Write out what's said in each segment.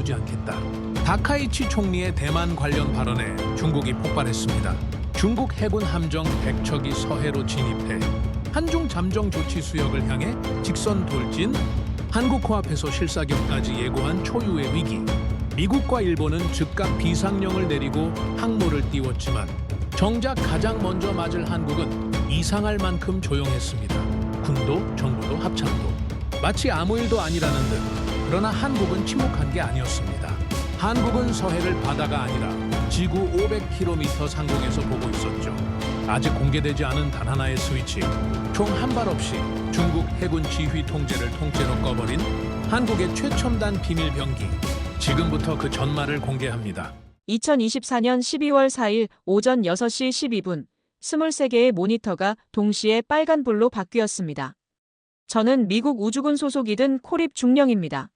그만두지 않겠다. 다카이치 총리의 대만 관련 발언에 중국이 폭발했습니다. 중국 해군 함정 100척이 서해로 진입해 한중 잠정 조치 수역을 향해 직선 돌진, 한국 코앞에서 실사격까지 예고한 초유의 위기. 미국과 일본은 즉각 비상령을 내리고 항모를 띄웠지만 정작 가장 먼저 맞을 한국은 이상할 만큼 조용했습니다. 군도 정부도 합참도 마치 아무 일도 아니라는 듯. 그러나 한국은 침묵한 게 아니었습니다. 한국은 서해를 바다가 아니라 지구 500km 상공에서 보고 있었죠. 아직 공개되지 않은 단 하나의 스위치. 총 한 발 없이 중국 해군 지휘 통제를 통째로 꺼버린 한국의 최첨단 비밀 병기. 지금부터 그 전말을 공개합니다. 2024년 12월 4일 오전 6시 12분 23개의 모니터가 동시에 빨간불로 바뀌었습니다. 저는 미국 우주군 소속이든 코립 중령입니다.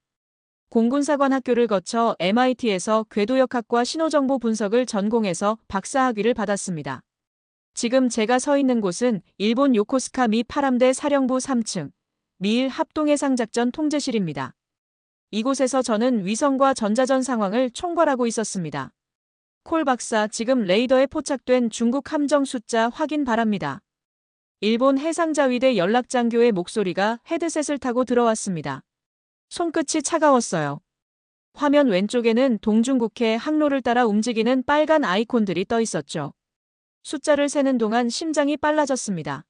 공군사관학교를 거쳐 MIT에서 궤도역학과 신호정보 분석을 전공해서 박사학위를 받았습니다. 지금 제가 서 있는 곳은 일본 요코스카 미 파람대 사령부 3층 미일 합동해상작전 통제실입니다. 이곳에서 저는 위성과 전자전 상황을 총괄하고 있었습니다. 콜 박사, 지금 레이더에 포착된 중국 함정 숫자 확인 바랍니다. 일본 해상자위대 연락장교의 목소리가 헤드셋을 타고 들어왔습니다. 손끝이 차가웠어요. 화면 왼쪽에는 동중국해 항로를 따라 움직이는 빨간 아이콘들이 떠 있었죠. 숫자를 세는 동안 심장이 빨라졌습니다.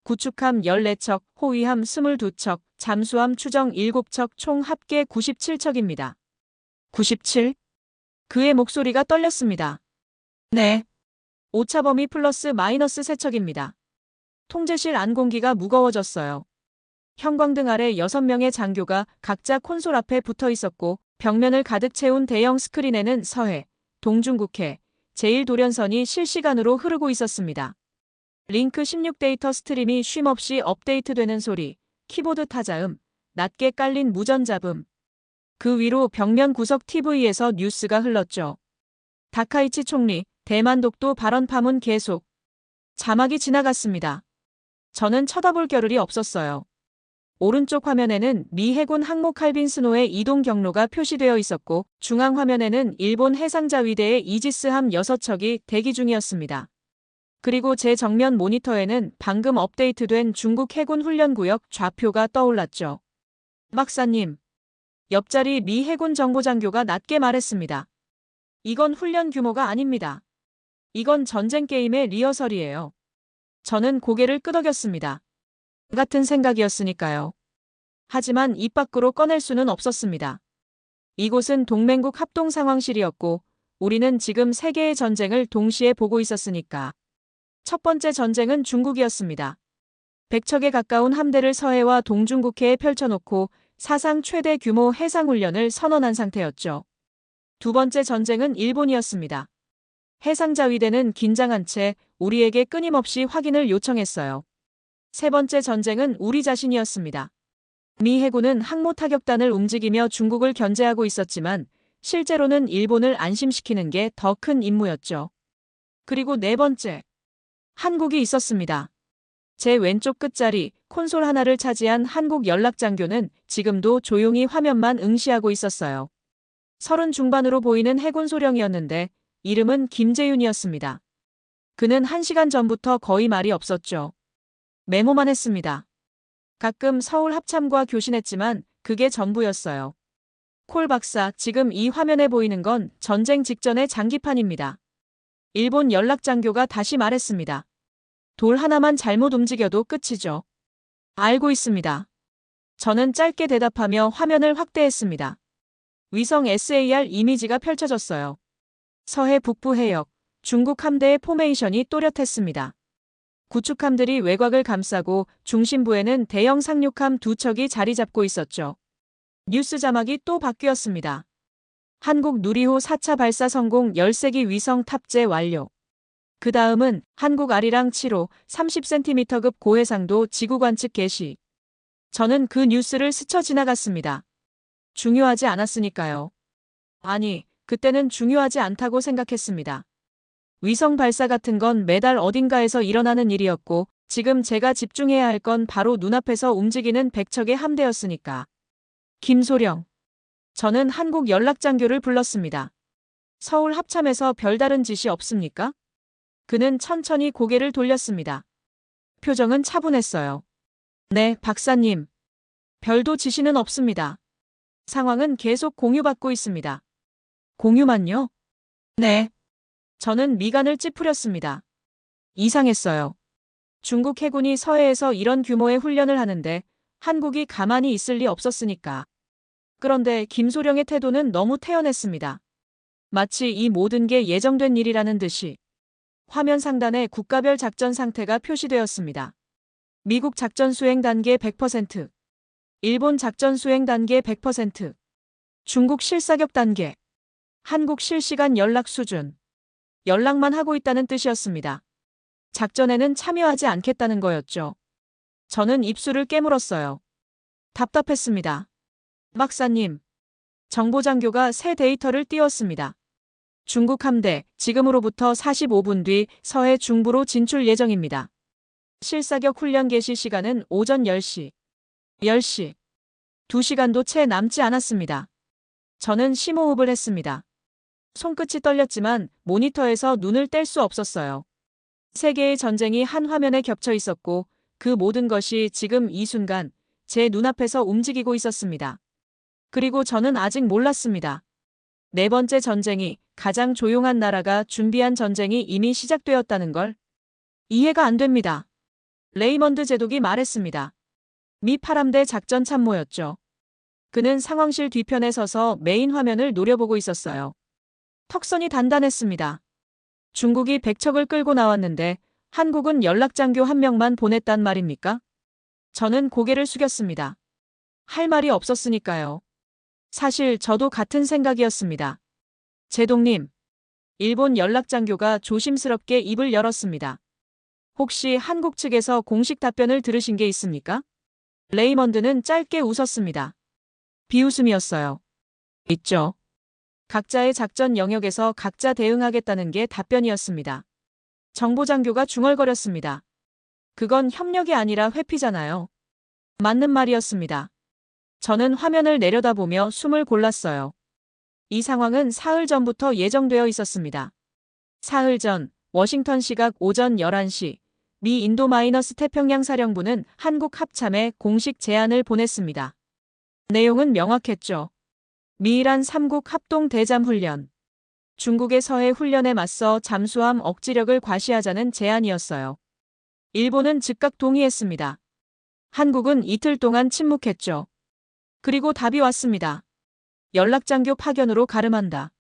구축함 14척, 호위함 22척, 잠수함 추정 7척, 총 합계 97척입니다. 97? 그의 목소리가 떨렸습니다. 네. 오차 범위 플러스 마이너스 3척입니다. 통제실 안 공기가 무거워졌어요. 형광등 아래 6명의 장교가 각자 콘솔 앞에 붙어 있었고 벽면을 가득 채운 대형 스크린에는 서해, 동중국해, 제1도련선이 실시간으로 흐르고 있었습니다. 링크 16 데이터 스트림이 쉼없이 업데이트되는 소리, 키보드 타자음, 낮게 깔린 무전잡음. 그 위로 벽면 구석 TV에서 뉴스가 흘렀죠. 다카이치 총리, 대만 독도 발언 파문 계속. 자막이 지나갔습니다. 저는 쳐다볼 겨를이 없었어요. 오른쪽 화면에는 미 해군 항모 칼빈 스노의 이동 경로가 표시되어 있었고 중앙 화면에는 일본 해상자위대의 이지스함 6척이 대기 중이었습니다. 그리고 제 정면 모니터에는 방금 업데이트된 중국 해군 훈련구역 좌표가 떠올랐죠. 박사님. 옆자리 미 해군 정보장교가 낮게 말했습니다. 이건 훈련 규모가 아닙니다. 이건 전쟁 게임의 리허설이에요. 저는 고개를 끄덕였습니다. 같은 생각이었으니까요. 하지만 입 밖으로 꺼낼 수는 없었습니다. 이곳은 동맹국 합동상황실이었고 우리는 지금 세 개의 전쟁을 동시에 보고 있었으니까. 첫 번째 전쟁은 중국이었습니다. 100척에 가까운 함대를 서해와 동중국해에 펼쳐놓고 사상 최대 규모 해상훈련을 선언한 상태였죠. 두 번째 전쟁은 일본이었습니다. 해상자위대는 긴장한 채 우리에게 끊임없이 확인을 요청했어요. 세 번째 전쟁은 우리 자신이었습니다. 미 해군은 항모 타격단을 움직이며 중국을 견제하고 있었지만 실제로는 일본을 안심시키는 게 더 큰 임무였죠. 그리고 네 번째, 한국이 있었습니다. 제 왼쪽 끝자리 콘솔 하나를 차지한 한국 연락장교는 지금도 조용히 화면만 응시하고 있었어요. 30 중반으로 보이는 해군 소령이었는데 이름은 김재윤이었습니다. 그는 1시간 전부터 거의 말이 없었죠. 메모만 했습니다. 가끔 서울 합참과 교신했지만 그게 전부였어요. 콜 박사, 지금 이 화면에 보이는 건 전쟁 직전의 장기판입니다. 일본 연락장교가 다시 말했습니다. 돌 하나만 잘못 움직여도 끝이죠. 알고 있습니다. 저는 짧게 대답하며 화면을 확대했습니다. 위성 SAR 이미지가 펼쳐졌어요. 서해 북부 해역, 중국 함대의 포메이션이 또렷했습니다. 구축함들이 외곽을 감싸고 중심부에는 대형 상륙함 2척이 자리 잡고 있었죠. 뉴스 자막이 또 바뀌었습니다. 한국 누리호 4차 발사 성공 13기 위성 탑재 완료. 그 다음은 한국 아리랑 7호 30cm급 고해상도 지구 관측 개시. 저는 그 뉴스를 스쳐 지나갔습니다. 중요하지 않았으니까요. 아니, 그때는 중요하지 않다고 생각했습니다. 위성 발사 같은 건 매달 어딘가에서 일어나는 일이었고 지금 제가 집중해야 할 건 바로 눈앞에서 움직이는 100척의 함대였으니까. 김소령. 저는 한국 연락장교를 불렀습니다. 서울 합참에서 별다른 지시 없습니까? 그는 천천히 고개를 돌렸습니다. 표정은 차분했어요. 네, 박사님. 별도 지시는 없습니다. 상황은 계속 공유받고 있습니다. 공유만요? 네. 저는 미간을 찌푸렸습니다. 이상했어요. 중국 해군이 서해에서 이런 규모의 훈련을 하는데 한국이 가만히 있을 리 없었으니까. 그런데 김소령의 태도는 너무 태연했습니다. 마치 이 모든 게 예정된 일이라는 듯이. 화면 상단에 국가별 작전 상태가 표시되었습니다. 미국 작전 수행 단계 100%, 일본 작전 수행 단계 100%, 중국 실사격 단계, 한국 실시간 연락 수준. 연락만 하고 있다는 뜻이었습니다. 작전에는 참여하지 않겠다는 거였죠. 저는 입술을 깨물었어요. 답답했습니다. 박사님, 정보장교가 새 데이터를 띄웠습니다. 중국 함대, 지금으로부터 45분 뒤 서해 중부로 진출 예정입니다. 실사격 훈련 개시 시간은 오전 10시. 10시. 2시간도 채 남지 않았습니다. 저는 심호흡을 했습니다. 손끝이 떨렸지만 모니터에서 눈을 뗄 수 없었어요. 세 개의 전쟁이 한 화면에 겹쳐 있었고 그 모든 것이 지금 이 순간 제 눈앞에서 움직이고 있었습니다. 그리고 저는 아직 몰랐습니다. 네 번째 전쟁이, 가장 조용한 나라가 준비한 전쟁이 이미 시작되었다는 걸. 이해가 안 됩니다. 레이먼드 제독이 말했습니다. 미 8함대 작전 참모였죠. 그는 상황실 뒤편에 서서 메인 화면을 노려보고 있었어요. 턱선이 단단했습니다. 중국이 100척을 끌고 나왔는데 한국은 연락장교 한 명만 보냈단 말입니까? 저는 고개를 숙였습니다. 할 말이 없었으니까요. 사실 저도 같은 생각이었습니다. 제독님, 일본 연락장교가 조심스럽게 입을 열었습니다. 혹시 한국 측에서 공식 답변을 들으신 게 있습니까? 레이먼드는 짧게 웃었습니다. 비웃음이었어요. 있죠. 각자의 작전 영역에서 각자 대응하겠다는 게 답변이었습니다. 정보장교가 중얼거렸습니다. 그건 협력이 아니라 회피잖아요. 맞는 말이었습니다. 저는 화면을 내려다보며 숨을 골랐어요. 이 상황은 사흘 전부터 예정되어 있었습니다. 사흘 전, 워싱턴 시각 오전 11시, 미 인도마이너스 태평양 사령부는 한국 합참에 공식 제안을 보냈습니다. 내용은 명확했죠. 미이란 3국 합동 대잠 훈련. 중국의 서해 훈련에 맞서 잠수함 억지력을 과시하자는 제안이었어요. 일본은 즉각 동의했습니다. 한국은 이틀 동안 침묵했죠. 그리고 답이 왔습니다. 연락장교 파견으로 가름한다.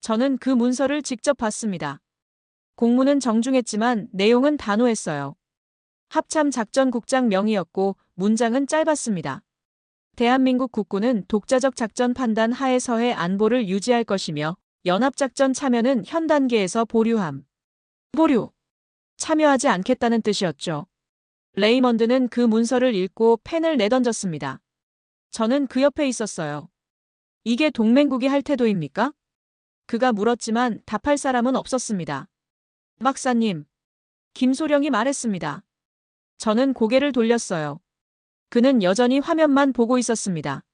저는 그 문서를 직접 봤습니다. 공문은 정중했지만 내용은 단호했어요. 합참 작전국장 명의였고 문장은 짧았습니다. 대한민국 국군은 독자적 작전 판단 하에 서해 안보를 유지할 것이며 연합작전 참여는 현 단계에서 보류함. 보류. 참여하지 않겠다는 뜻이었죠. 레이먼드는 그 문서를 읽고 펜을 내던졌습니다. 저는 그 옆에 있었어요. 이게 동맹국이 할 태도입니까? 그가 물었지만 답할 사람은 없었습니다. 박사님, 김소령이 말했습니다. 저는 고개를 돌렸어요. 그는 여전히 화면만 보고 있었습니다.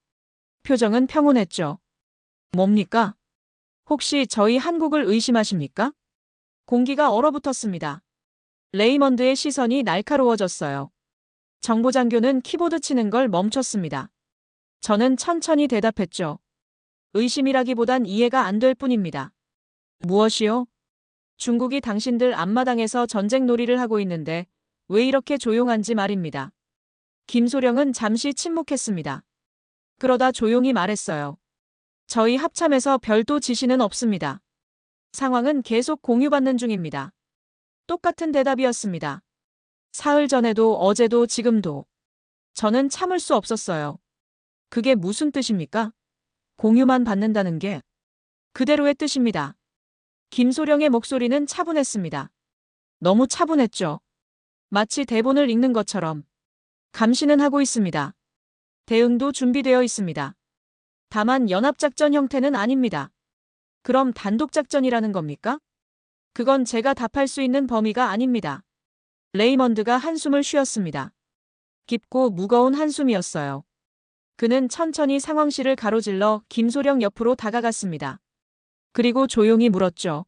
표정은 평온했죠. 뭡니까? 혹시 저희 한국을 의심하십니까? 공기가 얼어붙었습니다. 레이먼드의 시선이 날카로워졌어요. 정보장교는 키보드 치는 걸 멈췄습니다. 저는 천천히 대답했죠. 의심이라기보단 이해가 안 될 뿐입니다. 무엇이요? 중국이 당신들 앞마당에서 전쟁 놀이를 하고 있는데 왜 이렇게 조용한지 말입니다. 김소령은 잠시 침묵했습니다. 그러다 조용히 말했어요. 저희 합참에서 별도 지시는 없습니다. 상황은 계속 공유받는 중입니다. 똑같은 대답이었습니다. 사흘 전에도 어제도 지금도. 저는 참을 수 없었어요. 그게 무슨 뜻입니까? 공유만 받는다는 게 그대로의 뜻입니다. 김소령의 목소리는 차분했습니다. 너무 차분했죠. 마치 대본을 읽는 것처럼. 감시는 하고 있습니다. 대응도 준비되어 있습니다. 다만 연합작전 형태는 아닙니다. 그럼 단독작전이라는 겁니까? 그건 제가 답할 수 있는 범위가 아닙니다. 레이먼드가 한숨을 쉬었습니다. 깊고 무거운 한숨이었어요. 그는 천천히 상황실을 가로질러 김소령 옆으로 다가갔습니다. 그리고 조용히 물었죠.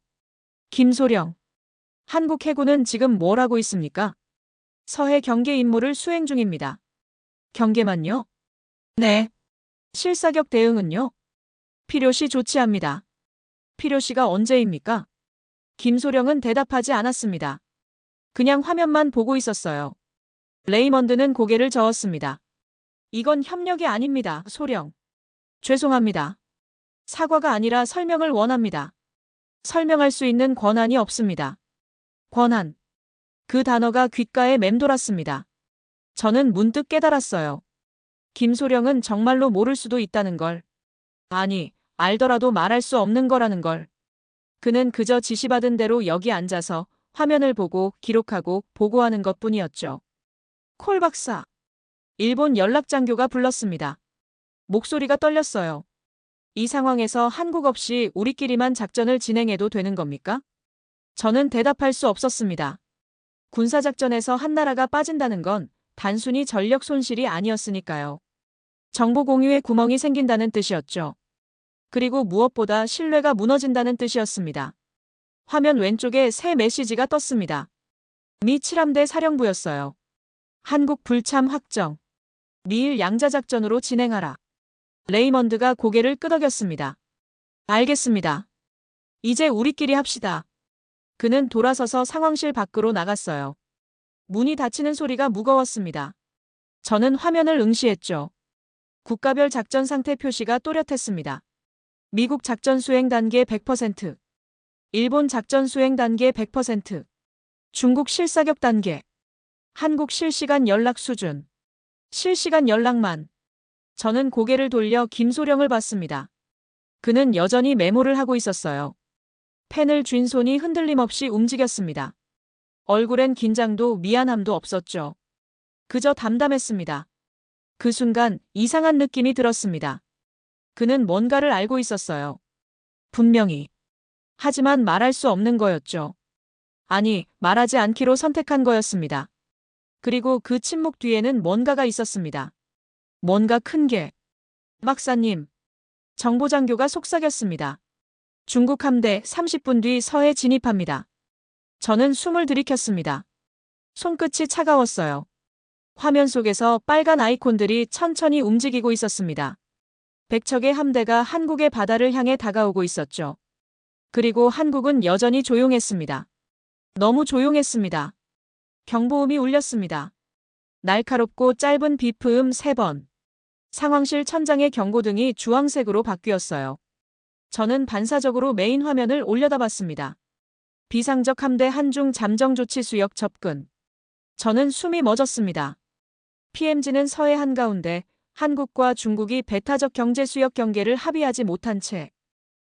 김소령, 한국 해군은 지금 뭘 하고 있습니까? 서해 경계 임무를 수행 중입니다. 경계만요? 네. 실사격 대응은요? 필요시 조치합니다. 필요시가 언제입니까? 김소령은 대답하지 않았습니다. 그냥 화면만 보고 있었어요. 레이먼드는 고개를 저었습니다. 이건 협력이 아닙니다, 소령. 죄송합니다. 사과가 아니라 설명을 원합니다. 설명할 수 있는 권한이 없습니다. 권한. 그 단어가 귓가에 맴돌았습니다. 저는 문득 깨달았어요. 김소령은 정말로 모를 수도 있다는 걸. 아니, 알더라도 말할 수 없는 거라는 걸. 그는 그저 지시받은 대로 여기 앉아서 화면을 보고 기록하고 보고하는 것뿐이었죠. 콜 박사. 일본 연락장교가 불렀습니다. 목소리가 떨렸어요. 이 상황에서 한국 없이 우리끼리만 작전을 진행해도 되는 겁니까? 저는 대답할 수 없었습니다. 군사작전에서 한 나라가 빠진다는 건 단순히 전력 손실이 아니었으니까요. 정보 공유에 구멍이 생긴다는 뜻이었죠. 그리고 무엇보다 신뢰가 무너진다는 뜻이었습니다. 화면 왼쪽에 새 메시지가 떴습니다. 미 7함대 사령부였어요. 한국 불참 확정. 미일 양자작전으로 진행하라. 레이먼드가 고개를 끄덕였습니다. 알겠습니다. 이제 우리끼리 합시다. 그는 돌아서서 상황실 밖으로 나갔어요. 문이 닫히는 소리가 무거웠습니다. 저는 화면을 응시했죠. 국가별 작전 상태 표시가 또렷했습니다. 미국 작전 수행 단계 100%, 일본 작전 수행 단계 100%, 중국 실사격 단계, 한국 실시간 연락 수준, 실시간 연락만. 저는 고개를 돌려 김소령을 봤습니다. 그는 여전히 메모를 하고 있었어요. 펜을 쥔 손이 흔들림 없이 움직였습니다. 얼굴엔 긴장도 미안함도 없었죠. 그저 담담했습니다. 그 순간 이상한 느낌이 들었습니다. 그는 뭔가를 알고 있었어요. 분명히. 하지만 말할 수 없는 거였죠. 아니, 말하지 않기로 선택한 거였습니다. 그리고 그 침묵 뒤에는 뭔가가 있었습니다. 뭔가 큰 게. 박사님. 정보장교가 속삭였습니다. 중국 함대 30분 뒤 서해 진입합니다. 저는 숨을 들이켰습니다. 손끝이 차가웠어요. 화면 속에서 빨간 아이콘들이 천천히 움직이고 있었습니다. 100척의 함대가 한국의 바다를 향해 다가오고 있었죠. 그리고 한국은 여전히 조용했습니다. 너무 조용했습니다. 경보음이 울렸습니다. 날카롭고 짧은 비프음 3번. 상황실 천장의 경고등이 주황색으로 바뀌었어요. 저는 반사적으로 메인 화면을 올려다봤습니다. 비상적 함대 한중 잠정 조치 수역 접근. 저는 숨이 멎었습니다. PMG는 서해 한가운데 한국과 중국이 배타적 경제 수역 경계를 합의하지 못한 채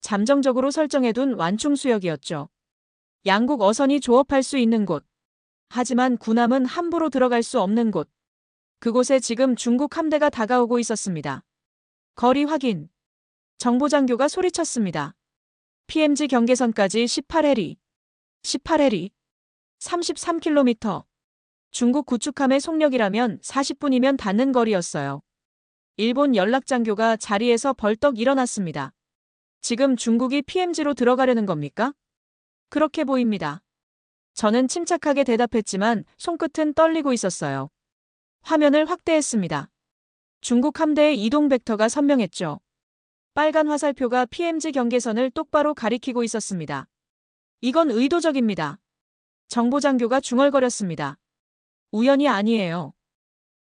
잠정적으로 설정해둔 완충 수역이었죠. 양국 어선이 조업할 수 있는 곳. 하지만 군함은 함부로 들어갈 수 없는 곳. 그곳에 지금 중국 함대가 다가오고 있었습니다. 거리 확인. 정보장교가 소리쳤습니다. PMG 경계선까지 18해리. 18해리. 33km. 중국 구축함의 속력이라면 40분이면 닿는 거리였어요. 일본 연락장교가 자리에서 벌떡 일어났습니다. 지금 중국이 PMG로 들어가려는 겁니까? 그렇게 보입니다. 저는 침착하게 대답했지만 손끝은 떨리고 있었어요. 화면을 확대했습니다. 중국 함대의 이동 벡터가 선명했죠. 빨간 화살표가 PMG 경계선을 똑바로 가리키고 있었습니다. 이건 의도적입니다. 정보장교가 중얼거렸습니다. 우연이 아니에요.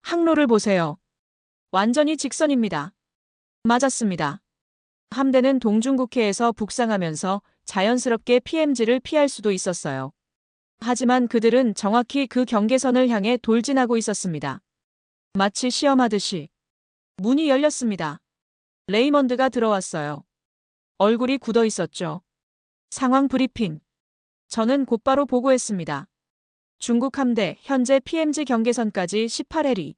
항로를 보세요. 완전히 직선입니다. 맞았습니다. 함대는 동중국해에서 북상하면서 자연스럽게 PMG를 피할 수도 있었어요. 하지만 그들은 정확히 그 경계선을 향해 돌진하고 있었습니다. 마치 시험하듯이. 문이 열렸습니다. 레이먼드가 들어왔어요. 얼굴이 굳어 있었죠. 상황 브리핑. 저는 곧바로 보고했습니다. 중국 함대 현재 PMG 경계선까지 18해리.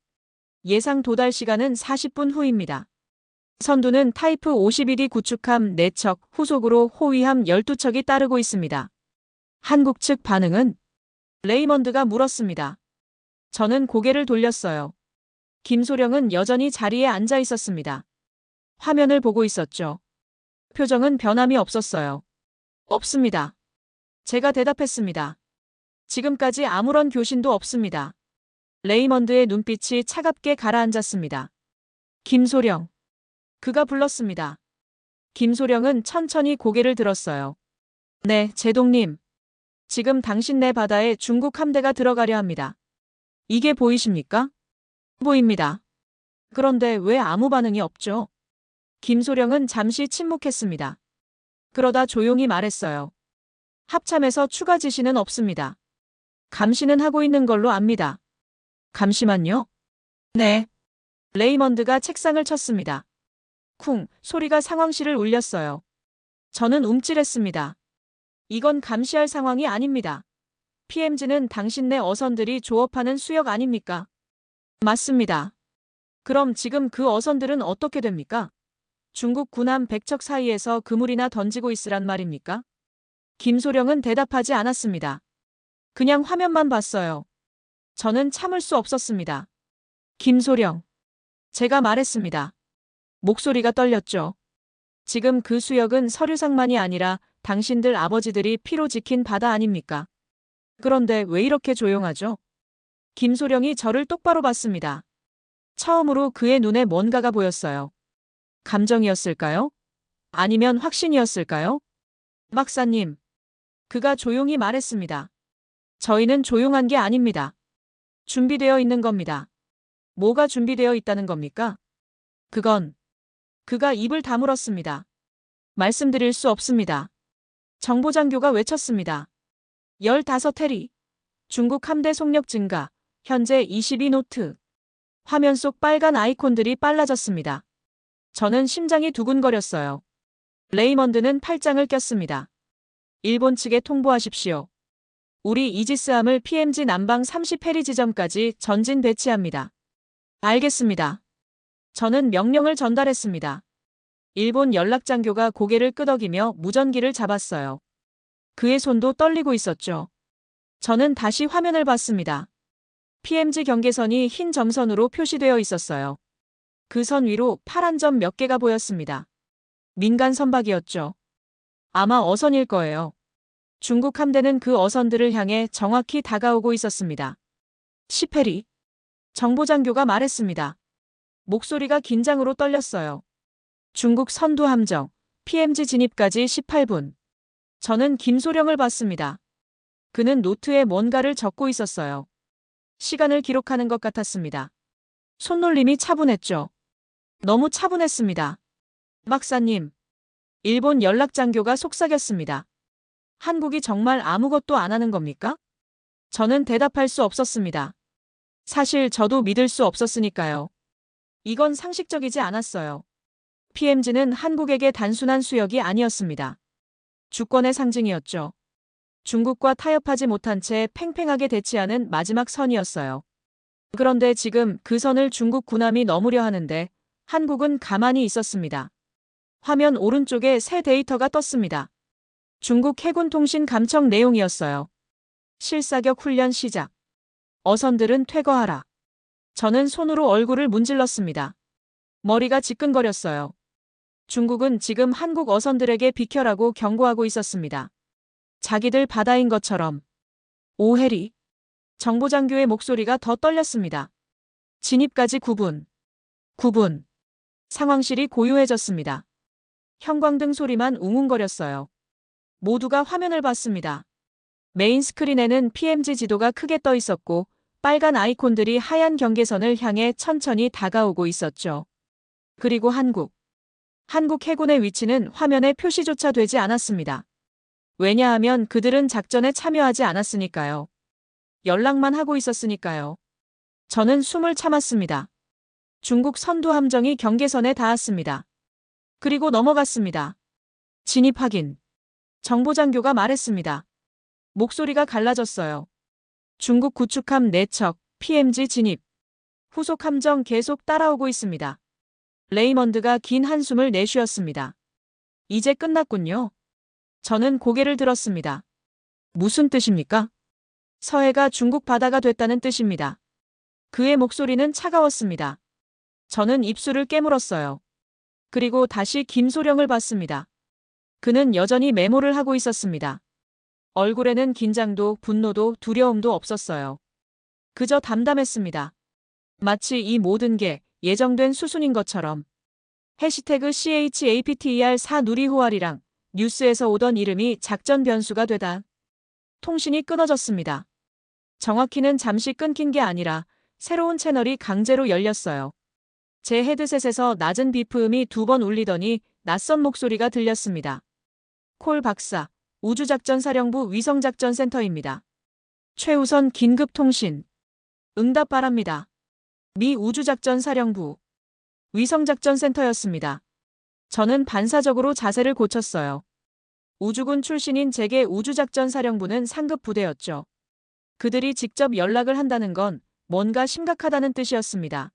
예상 도달 시간은 40분 후입니다. 선두는 타이프 51D 구축함 4척, 후속으로 호위함 12척이 따르고 있습니다. 한국 측 반응은? 레이먼드가 물었습니다. 저는 고개를 돌렸어요. 김소령은 여전히 자리에 앉아 있었습니다. 화면을 보고 있었죠. 표정은 변함이 없었어요. 없습니다. 제가 대답했습니다. 지금까지 아무런 교신도 없습니다. 레이먼드의 눈빛이 차갑게 가라앉았습니다. 김소령. 그가 불렀습니다. 김소령은 천천히 고개를 들었어요. 네, 제동님. 지금 당신네 바다에 중국 함대가 들어가려 합니다. 이게 보이십니까? 보입니다. 그런데 왜 아무 반응이 없죠? 김소령은 잠시 침묵했습니다. 그러다 조용히 말했어요. 합참에서 추가 지시는 없습니다. 감시는 하고 있는 걸로 압니다. 감시만요? 네. 레이먼드가 책상을 쳤습니다. 쿵 소리가 상황실을 울렸어요. 저는 움찔했습니다. 이건 감시할 상황이 아닙니다. PMG는 당신네 어선들이 조업하는 수역 아닙니까? 맞습니다. 그럼 지금 그 어선들은 어떻게 됩니까? 중국 군함 100척 사이에서 그물이나 던지고 있으란 말입니까? 김소령은 대답하지 않았습니다. 그냥 화면만 봤어요. 저는 참을 수 없었습니다. 김소령. 제가 말했습니다. 목소리가 떨렸죠. 지금 그 수역은 서류상만이 아니라 당신들 아버지들이 피로 지킨 바다 아닙니까? 그런데 왜 이렇게 조용하죠? 김소령이 저를 똑바로 봤습니다. 처음으로 그의 눈에 뭔가가 보였어요. 감정이었을까요? 아니면 확신이었을까요? 박사님. 그가 조용히 말했습니다. 저희는 조용한 게 아닙니다. 준비되어 있는 겁니다. 뭐가 준비되어 있다는 겁니까? 그가 입을 다물었습니다. 말씀드릴 수 없습니다. 정보장교가 외쳤습니다. 15해리. 중국 함대 속력 증가. 현재 22노트. 화면 속 빨간 아이콘들이 빨라졌습니다. 저는 심장이 두근거렸어요. 레이먼드는 팔짱을 꼈습니다. 일본 측에 통보하십시오. 우리 이지스함을 PMG 남방 30해리 지점까지 전진 배치합니다. 알겠습니다. 저는 명령을 전달했습니다. 일본 연락장교가 고개를 끄덕이며 무전기를 잡았어요. 그의 손도 떨리고 있었죠. 저는 다시 화면을 봤습니다. PMG 경계선이 흰 점선으로 표시되어 있었어요. 그 선 위로 파란 점 몇 개가 보였습니다. 민간 선박이었죠. 아마 어선일 거예요. 중국 함대는 그 어선들을 향해 정확히 다가오고 있었습니다. 10해리. 정보장교가 말했습니다. 목소리가 긴장으로 떨렸어요. 중국 선두함정, PMG 진입까지 18분. 저는 김소령을 봤습니다. 그는 노트에 뭔가를 적고 있었어요. 시간을 기록하는 것 같았습니다. 손놀림이 차분했죠. 너무 차분했습니다. 박사님. 일본 연락장교가 속삭였습니다. 한국이 정말 아무것도 안 하는 겁니까? 저는 대답할 수 없었습니다. 사실 저도 믿을 수 없었으니까요. 이건 상식적이지 않았어요. PMG는 한국에게 단순한 수역이 아니었습니다. 주권의 상징이었죠. 중국과 타협하지 못한 채 팽팽하게 대치하는 마지막 선이었어요. 그런데 지금 그 선을 중국 군함이 넘으려 하는데 한국은 가만히 있었습니다. 화면 오른쪽에 새 데이터가 떴습니다. 중국 해군 통신 감청 내용이었어요. 실사격 훈련 시작. 어선들은 퇴거하라. 저는 손으로 얼굴을 문질렀습니다. 머리가 지끈거렸어요. 중국은 지금 한국 어선들에게 비켜라고 경고하고 있었습니다. 자기들 바다인 것처럼. 오해리. 정보장교의 목소리가 더 떨렸습니다. 진입까지 9분. 9분. 상황실이 고요해졌습니다. 형광등 소리만 웅웅거렸어요. 모두가 화면을 봤습니다. 메인 스크린에는 PMG 지도가 크게 떠 있었고 빨간 아이콘들이 하얀 경계선을 향해 천천히 다가오고 있었죠. 그리고 한국 해군의 위치는 화면에 표시조차 되지 않았습니다. 왜냐하면 그들은 작전에 참여하지 않았으니까요. 연락만 하고 있었으니까요. 저는 숨을 참았습니다. 중국 선두 함정이 경계선에 닿았습니다. 그리고 넘어갔습니다. 진입 확인. 정보장교가 말했습니다. 목소리가 갈라졌어요. 중국 구축함 4척, PMG 진입. 후속 함정 계속 따라오고 있습니다. 레이먼드가 긴 한숨을 내쉬었습니다. 이제 끝났군요. 저는 고개를 들었습니다. 무슨 뜻입니까? 서해가 중국 바다가 됐다는 뜻입니다. 그의 목소리는 차가웠습니다. 저는 입술을 깨물었어요. 그리고 다시 김소령을 봤습니다. 그는 여전히 메모를 하고 있었습니다. 얼굴에는 긴장도 분노도 두려움도 없었어요. 그저 담담했습니다. 마치 이 모든 게 예정된 수순인 것처럼. 해시태그 CHAPTER 4 누리호알이랑 뉴스에서 오던 이름이 작전 변수가 되다. 통신이 끊어졌습니다. 정확히는 잠시 끊긴 게 아니라 새로운 채널이 강제로 열렸어요. 제 헤드셋에서 낮은 비프음이 2번 울리더니 낯선 목소리가 들렸습니다. 콜 박사, 우주작전사령부 위성작전센터입니다. 최우선 긴급통신. 응답 바랍니다. 미 우주작전사령부 위성작전센터였습니다. 저는 반사적으로 자세를 고쳤어요. 우주군 출신인 제게 우주작전사령부는 상급 부대였죠. 그들이 직접 연락을 한다는 건 뭔가 심각하다는 뜻이었습니다.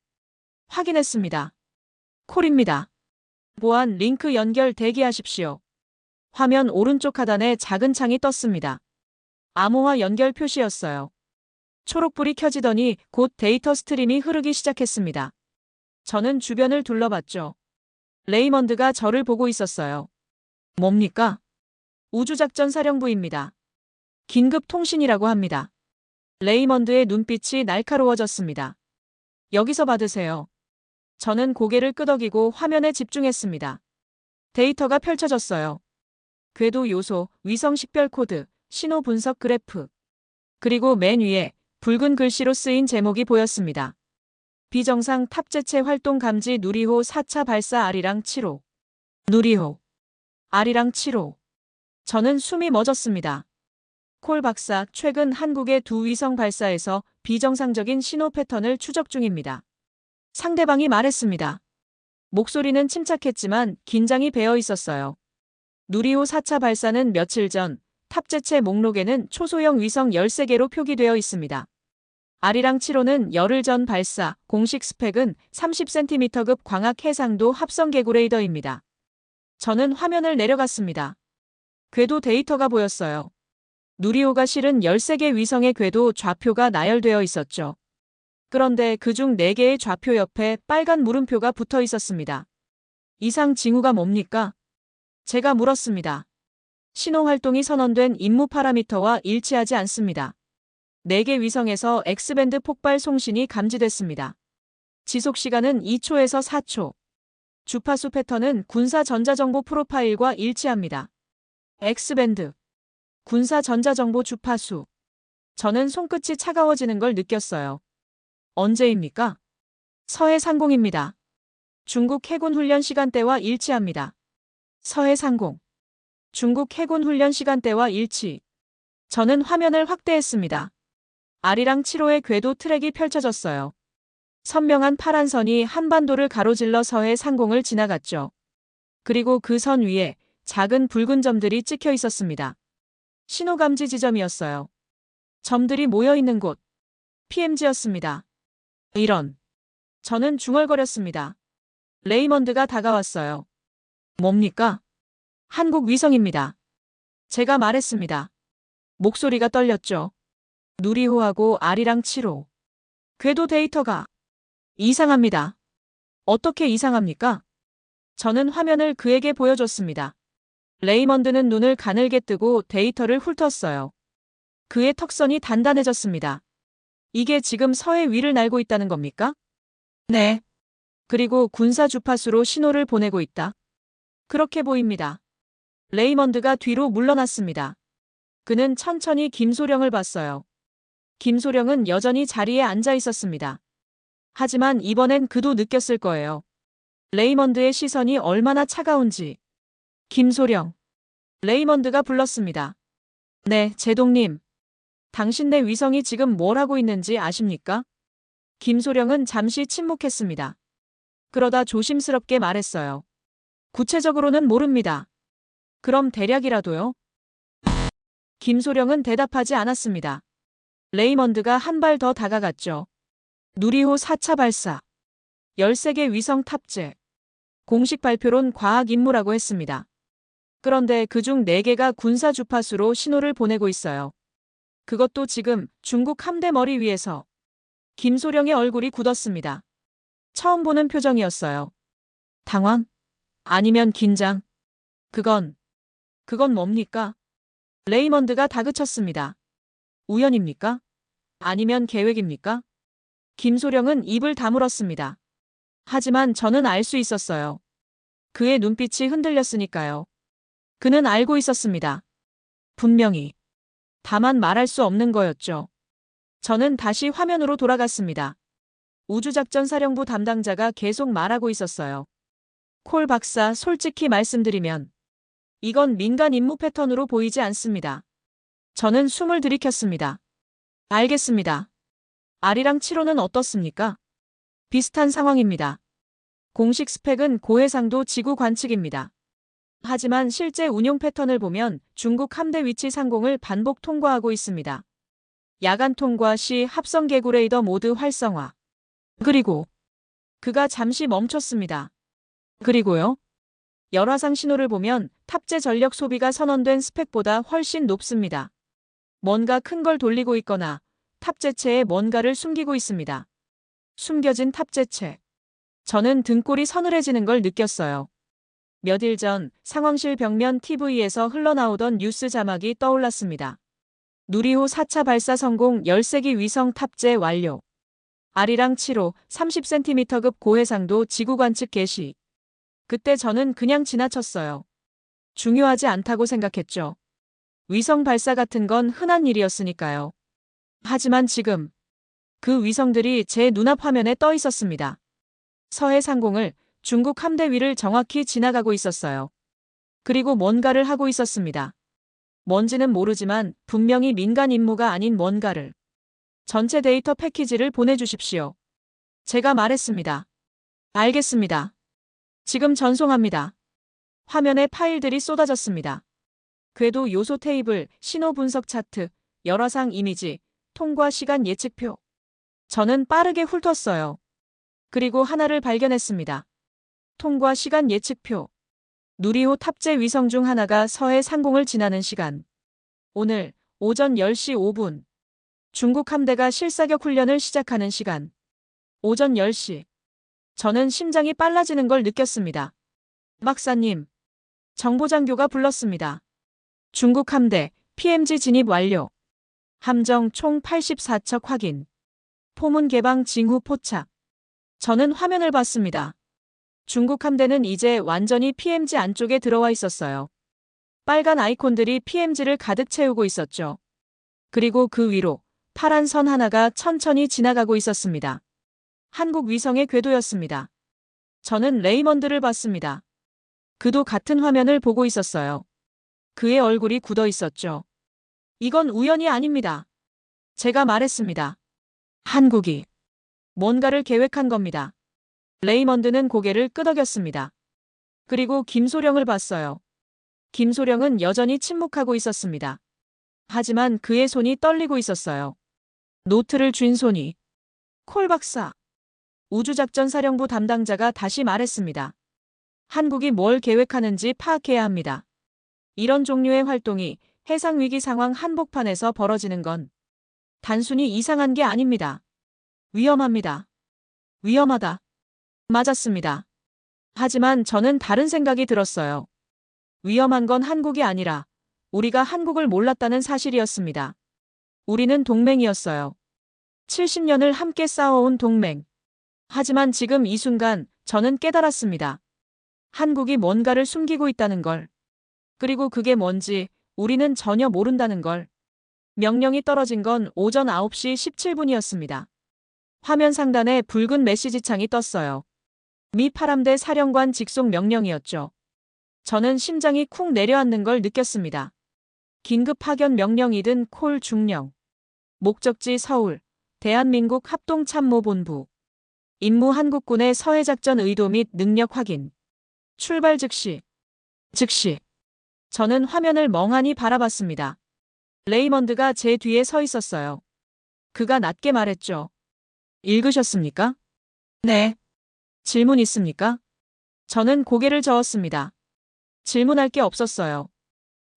확인했습니다. 콜입니다. 보안 링크 연결 대기하십시오. 화면 오른쪽 하단에 작은 창이 떴습니다. 암호화 연결 표시였어요. 초록불이 켜지더니 곧 데이터 스트림이 흐르기 시작했습니다. 저는 주변을 둘러봤죠. 레이먼드가 저를 보고 있었어요. 뭡니까? 우주작전사령부입니다. 긴급 통신이라고 합니다. 레이먼드의 눈빛이 날카로워졌습니다. 여기서 받으세요. 저는 고개를 끄덕이고 화면에 집중했습니다. 데이터가 펼쳐졌어요. 궤도 요소, 위성 식별 코드, 신호 분석 그래프. 그리고 맨 위에 붉은 글씨로 쓰인 제목이 보였습니다. 비정상 탑재체 활동 감지 누리호 4차 발사 아리랑 7호. 누리호. 아리랑 7호. 저는 숨이 멎었습니다. 콜 박사, 최근 한국의 두 위성 발사에서 비정상적인 신호 패턴을 추적 중입니다. 상대방이 말했습니다. 목소리는 침착했지만 긴장이 배어 있었어요. 누리호 4차 발사는 며칠 전 탑재체 목록에는 초소형 위성 13개로 표기되어 있습니다. 아리랑 7호는 열흘 전 발사, 공식 스펙은 30cm급 광학 해상도 합성 개구레이더입니다. 저는 화면을 내려갔습니다. 궤도 데이터가 보였어요. 누리호가 실은 13개 위성의 궤도 좌표가 나열되어 있었죠. 그런데 그중 4개의 좌표 옆에 빨간 물음표가 붙어 있었습니다. 이상 징후가 뭡니까? 제가 물었습니다. 신호 활동이 선언된 임무 파라미터와 일치하지 않습니다. 4개 위성에서 X밴드 폭발 송신이 감지됐습니다. 지속 시간은 2초에서 4초. 주파수 패턴은 군사 전자정보 프로파일과 일치합니다. X밴드. 군사 전자정보 주파수. 저는 손끝이 차가워지는 걸 느꼈어요. 언제입니까? 서해 상공입니다. 중국 해군 훈련 시간대와 일치합니다. 서해 상공. 중국 해군 훈련 시간대와 일치. 저는 화면을 확대했습니다. 아리랑 7호의 궤도 트랙이 펼쳐졌어요. 선명한 파란 선이 한반도를 가로질러 서해 상공을 지나갔죠. 그리고 그 선 위에 작은 붉은 점들이 찍혀 있었습니다. 신호감지 지점이었어요. 점들이 모여 있는 곳. PMG였습니다. 이런. 저는 중얼거렸습니다. 레이먼드가 다가왔어요. 뭡니까? 한국 위성입니다. 제가 말했습니다. 목소리가 떨렸죠. 누리호하고 아리랑 7호. 궤도 데이터가 이상합니다. 어떻게 이상합니까? 저는 화면을 그에게 보여줬습니다. 레이먼드는 눈을 가늘게 뜨고 데이터를 훑었어요. 그의 턱선이 단단해졌습니다. 이게 지금 서해 위를 날고 있다는 겁니까? 네. 그리고 군사 주파수로 신호를 보내고 있다. 그렇게 보입니다. 레이먼드가 뒤로 물러났습니다. 그는 천천히 김소령을 봤어요. 김소령은 여전히 자리에 앉아 있었습니다. 하지만 이번엔 그도 느꼈을 거예요. 레이먼드의 시선이 얼마나 차가운지. 김소령. 레이먼드가 불렀습니다. 네, 제동님. 당신네 위성이 지금 뭘 하고 있는지 아십니까? 김소령은 잠시 침묵했습니다. 그러다 조심스럽게 말했어요. 구체적으로는 모릅니다. 그럼 대략이라도요? 김소령은 대답하지 않았습니다. 레이먼드가 한 발 더 다가갔죠. 누리호 4차 발사. 13개 위성 탑재. 공식 발표론 과학 임무라고 했습니다. 그런데 그중 4개가 군사 주파수로 신호를 보내고 있어요. 그것도 지금 중국 함대 머리 위에서. 김소령의 얼굴이 굳었습니다. 처음 보는 표정이었어요. 당황? 아니면 긴장? 그건 뭡니까? 레이먼드가 다그쳤습니다. 우연입니까? 아니면 계획입니까? 김소령은 입을 다물었습니다. 하지만 저는 알 수 있었어요. 그의 눈빛이 흔들렸으니까요. 그는 알고 있었습니다. 분명히. 다만 말할 수 없는 거였죠. 저는 다시 화면으로 돌아갔습니다. 우주작전사령부 담당자가 계속 말하고 있었어요. 콜 박사, 솔직히 말씀드리면 이건 민간 임무 패턴으로 보이지 않습니다. 저는 숨을 들이켰습니다. 알겠습니다. 아리랑 7호는 어떻습니까? 비슷한 상황입니다. 공식 스펙은 고해상도 지구 관측입니다. 하지만 실제 운용 패턴을 보면 중국 함대 위치 상공을 반복 통과하고 있습니다. 야간 통과 시 합성 개구 레이더 모드 활성화. 그리고 그가 잠시 멈췄습니다. 그리고요? 열화상 신호를 보면 탑재 전력 소비가 선언된 스펙보다 훨씬 높습니다. 뭔가 큰 걸 돌리고 있거나 탑재체에 뭔가를 숨기고 있습니다. 숨겨진 탑재체. 저는 등골이 서늘해지는 걸 느꼈어요. 몇 일 전 상황실 벽면 TV에서 흘러나오던 뉴스 자막이 떠올랐습니다. 누리호 4차 발사 성공 13기 위성 탑재 완료. 아리랑 7호 30cm급 고해상도 지구 관측 개시. 그때 저는 그냥 지나쳤어요. 중요하지 않다고 생각했죠. 위성 발사 같은 건 흔한 일이었으니까요. 하지만 지금 그 위성들이 제 눈앞 화면에 떠 있었습니다. 서해 상공을 중국 함대 위를 정확히 지나가고 있었어요. 그리고 뭔가를 하고 있었습니다. 뭔지는 모르지만 분명히 민간 임무가 아닌 뭔가를. 전체 데이터 패키지를 보내주십시오. 제가 말했습니다. 알겠습니다. 지금 전송합니다. 화면에 파일들이 쏟아졌습니다. 궤도 요소 테이블, 신호 분석 차트, 열화상 이미지, 통과 시간 예측표. 저는 빠르게 훑었어요. 그리고 하나를 발견했습니다. 통과 시간 예측표. 누리호 탑재 위성 중 하나가 서해 상공을 지나는 시간. 오늘 오전 10시 5분. 중국 함대가 실사격 훈련을 시작하는 시간. 오전 10시. 저는 심장이 빨라지는 걸 느꼈습니다. 박사님. 정보장교가 불렀습니다. 중국 함대 PMG 진입 완료. 함정 총 84척 확인. 포문 개방 징후 포착. 저는 화면을 봤습니다. 중국 함대는 이제 완전히 PMG 안쪽에 들어와 있었어요. 빨간 아이콘들이 PMG를 가득 채우고 있었죠. 그리고 그 위로 파란 선 하나가 천천히 지나가고 있었습니다. 한국 위성의 궤도였습니다. 저는 레이먼드를 봤습니다. 그도 같은 화면을 보고 있었어요. 그의 얼굴이 굳어 있었죠. 이건 우연이 아닙니다. 제가 말했습니다. 한국이 뭔가를 계획한 겁니다. 레이먼드는 고개를 끄덕였습니다. 그리고 김소령을 봤어요. 김소령은 여전히 침묵하고 있었습니다. 하지만 그의 손이 떨리고 있었어요. 노트를 쥔 손이. 콜 박사. 우주작전사령부 담당자가 다시 말했습니다. 한국이 뭘 계획하는지 파악해야 합니다. 이런 종류의 활동이 해상위기 상황 한복판에서 벌어지는 건 단순히 이상한 게 아닙니다. 위험합니다. 위험하다. 맞았습니다. 하지만 저는 다른 생각이 들었어요. 위험한 건 한국이 아니라 우리가 한국을 몰랐다는 사실이었습니다. 우리는 동맹이었어요. 70년을 함께 싸워온 동맹. 하지만 지금 이 순간 저는 깨달았습니다. 한국이 뭔가를 숨기고 있다는 걸. 그리고 그게 뭔지 우리는 전혀 모른다는 걸. 명령이 떨어진 건 오전 9시 17분이었습니다. 화면 상단에 붉은 메시지 창이 떴어요. 미 파람대 사령관 직속 명령이었죠. 저는 심장이 쿵 내려앉는 걸 느꼈습니다. 긴급 파견 명령이든 콜 중령. 목적지 서울, 대한민국 합동참모본부. 임무 한국군의 서해작전 의도 및 능력 확인. 출발 즉시. 저는 화면을 멍하니 바라봤습니다. 레이먼드가 제 뒤에 서 있었어요. 그가 낮게 말했죠. 읽으셨습니까? 네. 질문 있습니까? 저는 고개를 저었습니다. 질문할 게 없었어요.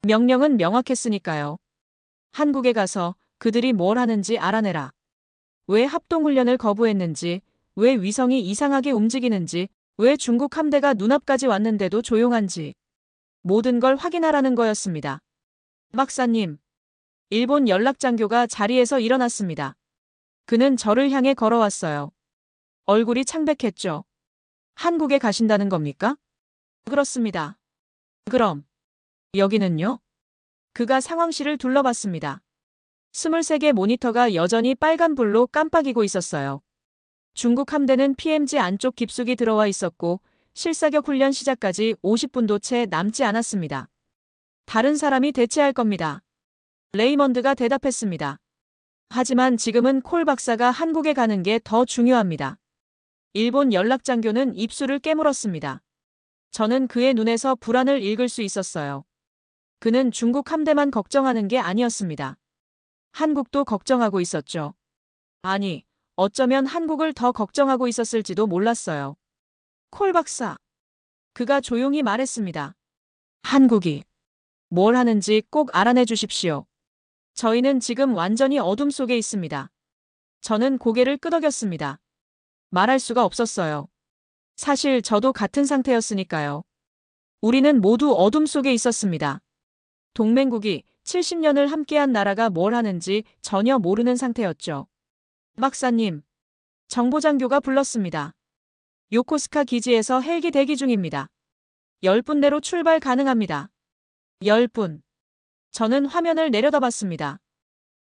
명령은 명확했으니까요. 한국에 가서 그들이 뭘 하는지 알아내라. 왜 합동훈련을 거부했는지, 왜 위성이 이상하게 움직이는지, 왜 중국 함대가 눈앞까지 왔는데도 조용한지 모든 걸 확인하라는 거였습니다. 박사님, 일본 연락장교가 자리에서 일어났습니다. 그는 저를 향해 걸어왔어요. 얼굴이 창백했죠. 한국에 가신다는 겁니까? 그렇습니다. 그럼 여기는요? 그가 상황실을 둘러봤습니다. 23개 모니터가 여전히 빨간불로 깜빡이고 있었어요. 중국 함대는 PMZ 안쪽 깊숙이 들어와 있었고 실사격 훈련 시작까지 50분도 채 남지 않았습니다. 다른 사람이 대체할 겁니다. 레이먼드가 대답했습니다. 하지만 지금은 콜 박사가 한국에 가는 게 더 중요합니다. 일본 연락장교는 입술을 깨물었습니다. 저는 그의 눈에서 불안을 읽을 수 있었어요. 그는 중국 함대만 걱정하는 게 아니었습니다. 한국도 걱정하고 있었죠. 아니, 어쩌면 한국을 더 걱정하고 있었을지도 몰랐어요. 콜 박사. 그가 조용히 말했습니다. 한국이 뭘 하는지 꼭 알아내 주십시오. 저희는 지금 완전히 어둠 속에 있습니다. 저는 고개를 끄덕였습니다. 말할 수가 없었어요. 사실 저도 같은 상태였으니까요. 우리는 모두 어둠 속에 있었습니다. 동맹국이 70년을 함께한 나라가 뭘 하는지 전혀 모르는 상태였죠. 박사님, 정보장교가 불렀습니다. 요코스카 기지에서 헬기 대기 중입니다. 10분 내로 출발 가능합니다. 10분. 저는 화면을 내려다봤습니다.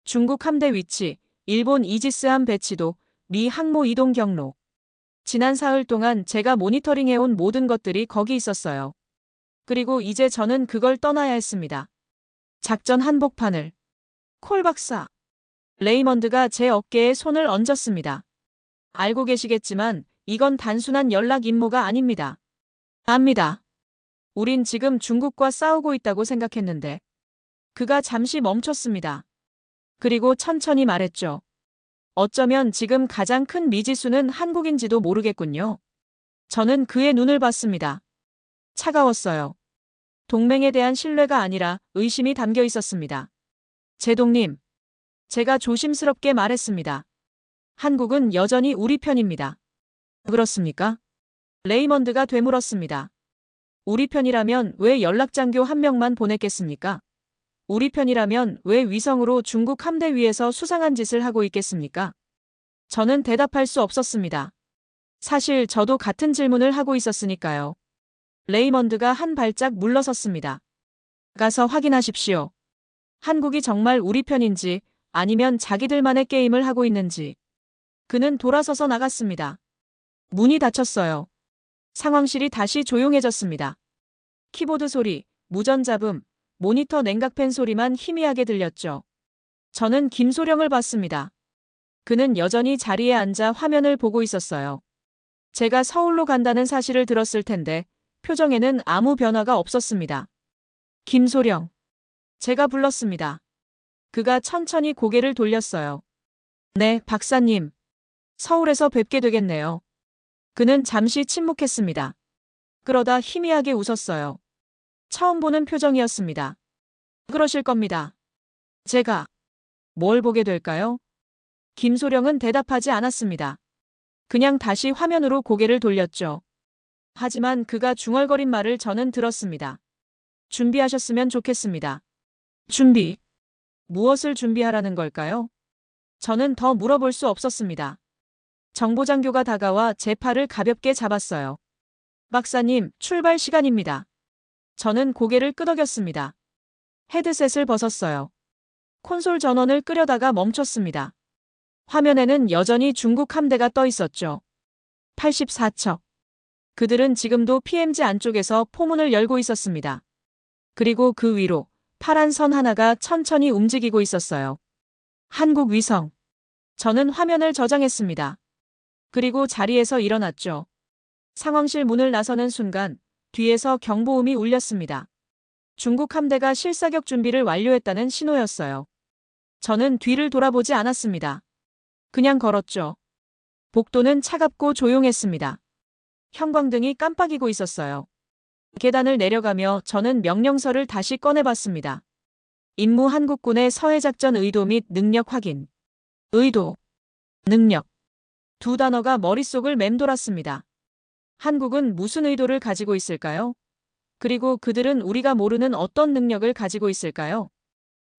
중국 함대 위치, 일본 이지스함 배치도, 미 항모 이동 경로. 지난 사흘 동안 제가 모니터링해온 모든 것들이 거기 있었어요. 그리고 이제 저는 그걸 떠나야 했습니다. 작전 한복판을. 콜 박사. 레이먼드가 제 어깨에 손을 얹었습니다. 알고 계시겠지만 이건 단순한 연락 임무가 아닙니다. 압니다. 우린 지금 중국과 싸우고 있다고 생각했는데. 그가 잠시 멈췄습니다. 그리고 천천히 말했죠. 어쩌면 지금 가장 큰 미지수는 한국인지도 모르겠군요. 저는 그의 눈을 봤습니다. 차가웠어요. 동맹에 대한 신뢰가 아니라 의심이 담겨 있었습니다. 제동님, 제가 조심스럽게 말했습니다. 한국은 여전히 우리 편입니다. 그렇습니까? 레이먼드가 되물었습니다. 우리 편이라면 왜 연락장교 한 명만 보냈겠습니까? 우리 편이라면 왜 위성으로 중국 함대 위에서 수상한 짓을 하고 있겠습니까? 저는 대답할 수 없었습니다. 사실 저도 같은 질문을 하고 있었으니까요. 레이먼드가 한 발짝 물러섰습니다. 가서 확인하십시오. 한국이 정말 우리 편인지 아니면 자기들만의 게임을 하고 있는지. 그는 돌아서서 나갔습니다. 문이 닫혔어요. 상황실이 다시 조용해졌습니다. 키보드 소리, 무전 잡음, 모니터 냉각팬 소리만 희미하게 들렸죠. 저는 김소령을 봤습니다. 그는 여전히 자리에 앉아 화면을 보고 있었어요. 제가 서울로 간다는 사실을 들었을 텐데 표정에는 아무 변화가 없었습니다. 김소령. 제가 불렀습니다. 그가 천천히 고개를 돌렸어요. 네, 박사님. 서울에서 뵙게 되겠네요. 그는 잠시 침묵했습니다. 그러다 희미하게 웃었어요. 처음 보는 표정이었습니다. 그러실 겁니다. 제가 뭘 보게 될까요? 김소령은 대답하지 않았습니다. 그냥 다시 화면으로 고개를 돌렸죠. 하지만 그가 중얼거린 말을 저는 들었습니다. 준비하셨으면 좋겠습니다. 준비? 무엇을 준비하라는 걸까요? 저는 더 물어볼 수 없었습니다. 정보장교가 다가와 제 팔을 가볍게 잡았어요. 박사님, 출발 시간입니다. 저는 고개를 끄덕였습니다. 헤드셋을 벗었어요. 콘솔 전원을 끄려다가 멈췄습니다. 화면에는 여전히 중국 함대가 떠 있었죠. 84척. 그들은 지금도 PMZ 안쪽에서 포문을 열고 있었습니다. 그리고 그 위로 파란 선 하나가 천천히 움직이고 있었어요. 한국 위성. 저는 화면을 저장했습니다. 그리고 자리에서 일어났죠. 상황실 문을 나서는 순간 뒤에서 경보음이 울렸습니다. 중국 함대가 실사격 준비를 완료했다는 신호였어요. 저는 뒤를 돌아보지 않았습니다. 그냥 걸었죠. 복도는 차갑고 조용했습니다. 형광등이 깜빡이고 있었어요. 계단을 내려가며 저는 명령서를 다시 꺼내봤습니다. 임무 한국군의 서해작전 의도 및 능력 확인. 의도. 능력. 두 단어가 머릿속을 맴돌았습니다. 한국은 무슨 의도를 가지고 있을까요? 그리고 그들은 우리가 모르는 어떤 능력을 가지고 있을까요?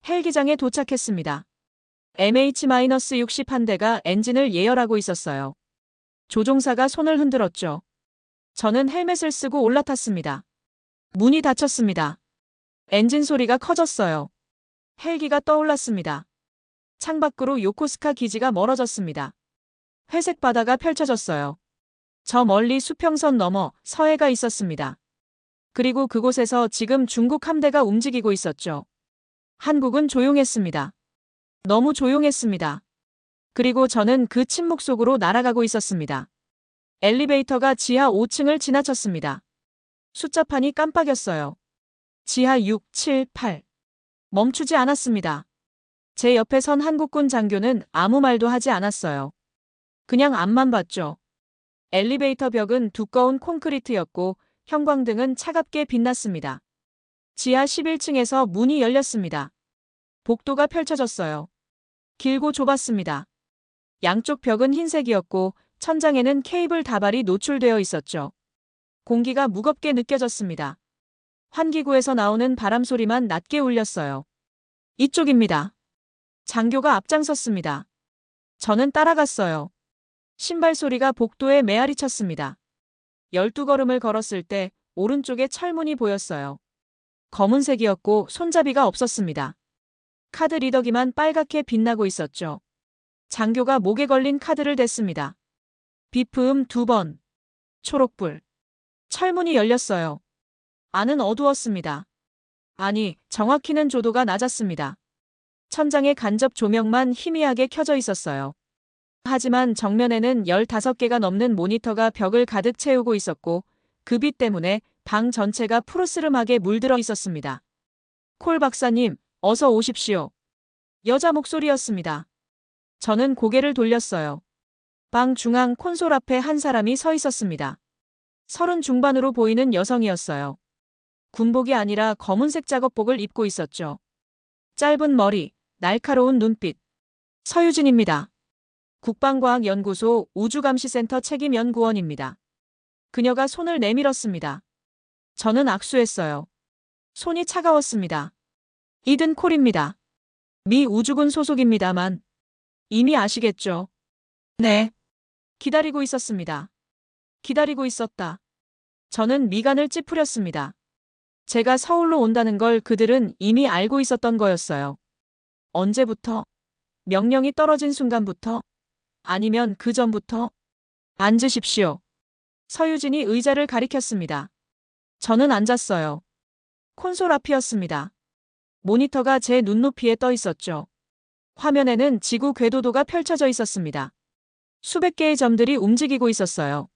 헬기장에 도착했습니다. MH-60 엔진을 예열하고 있었어요. 조종사가 손을 흔들었죠. 저는 헬멧을 쓰고 올라탔습니다. 문이 닫혔습니다. 엔진 소리가 커졌어요. 헬기가 떠올랐습니다. 창밖으로 요코스카 기지가 멀어졌습니다. 회색 바다가 펼쳐졌어요. 저 멀리 수평선 너머 서해가 있었습니다. 그리고 그곳에서 지금 중국 함대가 움직이고 있었죠. 한국은 조용했습니다. 너무 조용했습니다. 그리고 저는 그 침묵 속으로 날아가고 있었습니다. 엘리베이터가 지하 5층을 지나쳤습니다. 숫자판이 깜빡였어요. 지하 6, 7, 8. 멈추지 않았습니다. 제 옆에 선 한국군 장교는 아무 말도 하지 않았어요. 그냥 앞만 봤죠. 엘리베이터 벽은 두꺼운 콘크리트였고 형광등은 차갑게 빛났습니다. 지하 11층에서 문이 열렸습니다. 복도가 펼쳐졌어요. 길고 좁았습니다. 양쪽 벽은 흰색이었고 천장에는 케이블 다발이 노출되어 있었죠. 공기가 무겁게 느껴졌습니다. 환기구에서 나오는 바람 소리만 낮게 울렸어요. 이쪽입니다. 장교가 앞장섰습니다. 저는 따라갔어요. 신발 소리가 복도에 메아리 쳤습니다. 12걸음을 걸었을 때 오른쪽에 철문이 보였어요. 검은색이었고 손잡이가 없었습니다. 카드 리더기만 빨갛게 빛나고 있었죠. 장교가 목에 걸린 카드를 댔습니다. 비프음 2번. 초록불. 철문이 열렸어요. 안은 어두웠습니다. 아니, 정확히는 조도가 낮았습니다. 천장에 간접 조명만 희미하게 켜져 있었어요. 하지만 정면에는 15개가 넘는 모니터가 벽을 가득 채우고 있었고 그 빛 때문에 방 전체가 푸르스름하게 물들어 있었습니다. 콜 박사님, 어서 오십시오. 여자 목소리였습니다. 저는 고개를 돌렸어요. 방 중앙 콘솔 앞에 한 사람이 서 있었습니다. 30 중반으로 보이는 여성이었어요. 군복이 아니라 검은색 작업복을 입고 있었죠. 짧은 머리, 날카로운 눈빛. 서유진입니다. 국방과학연구소 우주감시센터 책임연구원입니다. 그녀가 손을 내밀었습니다. 저는 악수했어요. 손이 차가웠습니다. 이든 콜입니다. 미 우주군 소속입니다만 이미 아시겠죠? 네. 기다리고 있었습니다. 기다리고 있었다. 저는 미간을 찌푸렸습니다. 제가 서울로 온다는 걸 그들은 이미 알고 있었던 거였어요. 언제부터? 명령이 떨어진 순간부터? 아니면 그 전부터? 앉으십시오. 서유진이 의자를 가리켰습니다. 저는 앉았어요. 콘솔 앞이었습니다. 모니터가 제 눈높이에 떠 있었죠. 화면에는 지구 궤도도가 펼쳐져 있었습니다. 수백 개의 점들이 움직이고 있었어요.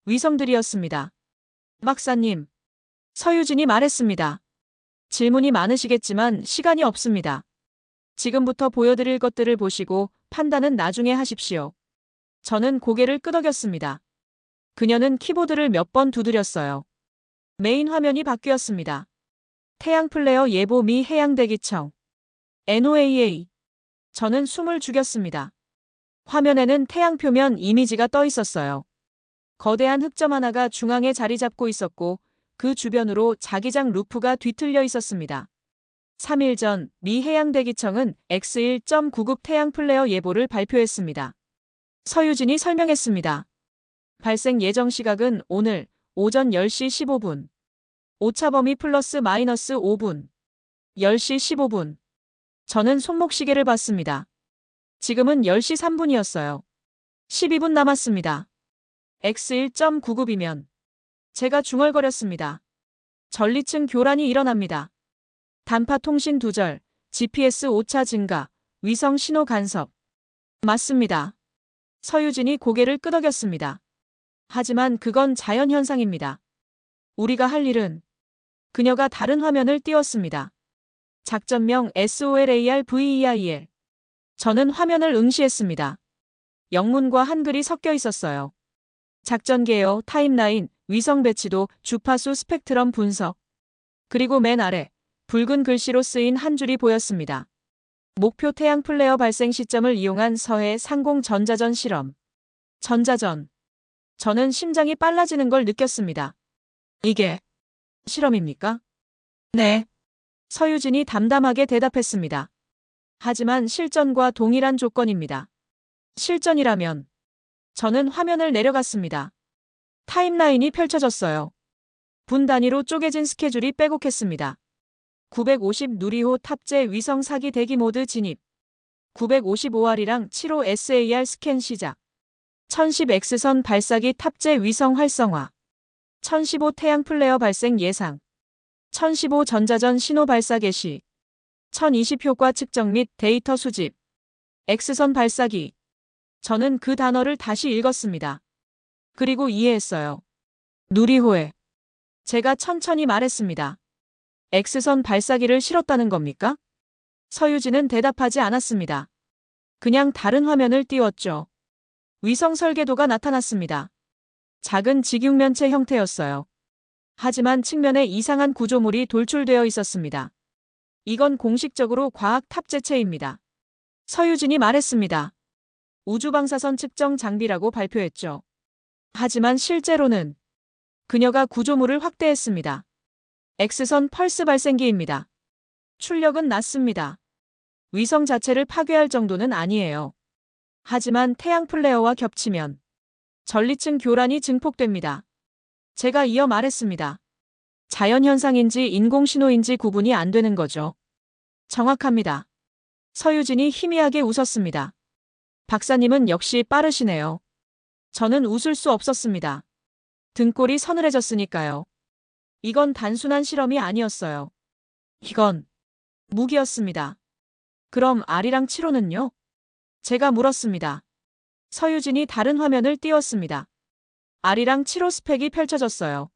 위성들이었습니다. 박사님. 서유진이 말했습니다. 질문이 많으시겠지만 시간이 없습니다. 지금부터 보여드릴 것들을 보시고 판단은 나중에 하십시오. 저는 고개를 끄덕였습니다. 그녀는 키보드를 몇 번 두드렸어요. 메인 화면이 바뀌었습니다. 태양 플레어 예보 미 해양대기청. NOAA. 저는 숨을 죽였습니다. 화면에는 태양 표면 이미지가 떠 있었어요. 거대한 흑점 하나가 중앙에 자리 잡고 있었고 그 주변으로 자기장 루프가 뒤틀려 있었습니다. 3일 전 미 해양대기청은 X1.9급 태양 플레어 예보를 발표했습니다. 서유진이 설명했습니다. 발생 예정 시각은 오늘 오전 10시 15분. 오차 범위 플러스 마이너스 5분. 10시 15분. 저는 손목시계를 봤습니다. 지금은 10시 3분이었어요. 12분 남았습니다. X1.9급이면 제가 중얼거렸습니다. 전리층 교란이 일어납니다. 단파 통신 두절, GPS 오차 증가, 위성 신호 간섭. 맞습니다. 서유진이 고개를 끄덕였습니다. 하지만 그건 자연현상입니다. 우리가 할 일은 그녀가 다른 화면을 띄웠습니다. 작전명 SOLARVEIL. 저는 화면을 응시했습니다. 영문과 한글이 섞여 있었어요. 작전 개요, 타임라인, 위성 배치도, 주파수 스펙트럼 분석. 그리고 맨 아래 붉은 글씨로 쓰인 한 줄이 보였습니다. 목표 태양 플레어 발생 시점을 이용한 서해 상공 전자전 실험. 전자전. 저는 심장이 빨라지는 걸 느꼈습니다. 이게 실험입니까? 네. 서유진이 담담하게 대답했습니다. 하지만 실전과 동일한 조건입니다. 실전이라면 저는 화면을 내려갔습니다. 타임라인이 펼쳐졌어요. 분 단위로 쪼개진 스케줄이 빼곡했습니다. 950 누리호 탑재 위성 사기 대기 모드 진입. 955R이랑 75 SAR 스캔 시작. 1010 X선 발사기 탑재 위성 활성화. 1015 태양 플레어 발생 예상. 1015 전자전 신호 발사 개시. 1020 효과 측정 및 데이터 수집. X선 발사기. 저는 그 단어를 다시 읽었습니다. 그리고 이해했어요. 누리호에. 제가 천천히 말했습니다. X선 발사기를 실었다는 겁니까? 서유진은 대답하지 않았습니다. 그냥 다른 화면을 띄웠죠. 위성 설계도가 나타났습니다. 작은 직육면체 형태였어요. 하지만 측면에 이상한 구조물이 돌출되어 있었습니다. 이건 공식적으로 과학 탑재체입니다. 서유진이 말했습니다. 우주방사선 측정 장비라고 발표했죠. 하지만 실제로는 그녀가 구조물을 확대했습니다. X선 펄스 발생기입니다. 출력은 낮습니다. 위성 자체를 파괴할 정도는 아니에요. 하지만 태양 플레어와 겹치면 전리층 교란이 증폭됩니다. 제가 이어 말했습니다. 자연현상인지 인공신호인지 구분이 안 되는 거죠. 정확합니다. 서유진이 희미하게 웃었습니다. 박사님은 역시 빠르시네요. 저는 웃을 수 없었습니다. 등골이 서늘해졌으니까요. 이건 단순한 실험이 아니었어요. 이건 무기였습니다. 그럼 R이랑 7호는요? 제가 물었습니다. 서유진이 다른 화면을 띄웠습니다. R이랑 7호 스펙이 펼쳐졌어요.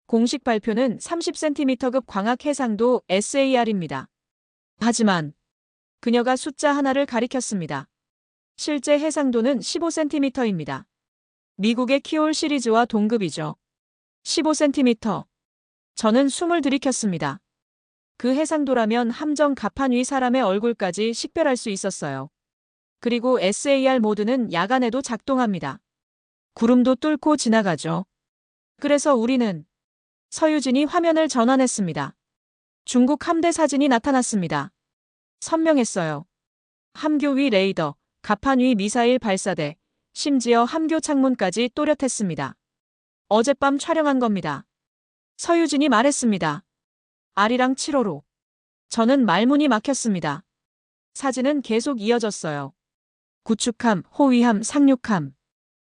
공식 발표는 30cm급 광학 해상도 SAR입니다. 하지만 그녀가 숫자 하나를 가리켰습니다. 실제 해상도는 15cm입니다. 미국의 키올 시리즈와 동급이죠. 15cm. 저는 숨을 들이켰습니다. 그 해상도라면 함정 갑판 위 사람의 얼굴까지 식별할 수 있었어요. 그리고 SAR 모드는 야간에도 작동합니다. 구름도 뚫고 지나가죠. 그래서 우리는 서유진이 화면을 전환했습니다. 중국 함대 사진이 나타났습니다. 선명했어요. 함교 위 레이더, 갑판 위 미사일 발사대, 심지어 함교 창문까지 또렷했습니다. 어젯밤 촬영한 겁니다. 서유진이 말했습니다. R이랑 7호로. 저는 말문이 막혔습니다. 사진은 계속 이어졌어요. 구축함, 호위함, 상륙함.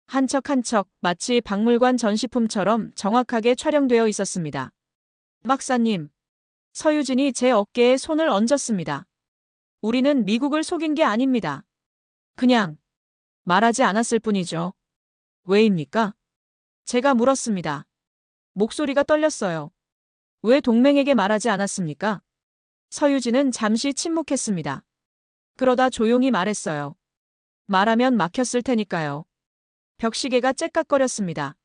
한 척 한 척 마치 박물관 전시품처럼 정확하게 촬영되어 있었습니다. 박사님. 서유진이 제 어깨에 손을 얹었습니다. 우리는 미국을 속인 게 아닙니다. 그냥 말하지 않았을 뿐이죠. 왜입니까? 제가 물었습니다. 목소리가 떨렸어요. 왜 동맹에게 말하지 않았습니까? 서유진은 잠시 침묵했습니다. 그러다 조용히 말했어요. 말하면 막혔을 테니까요. 벽시계가 째깍거렸습니다.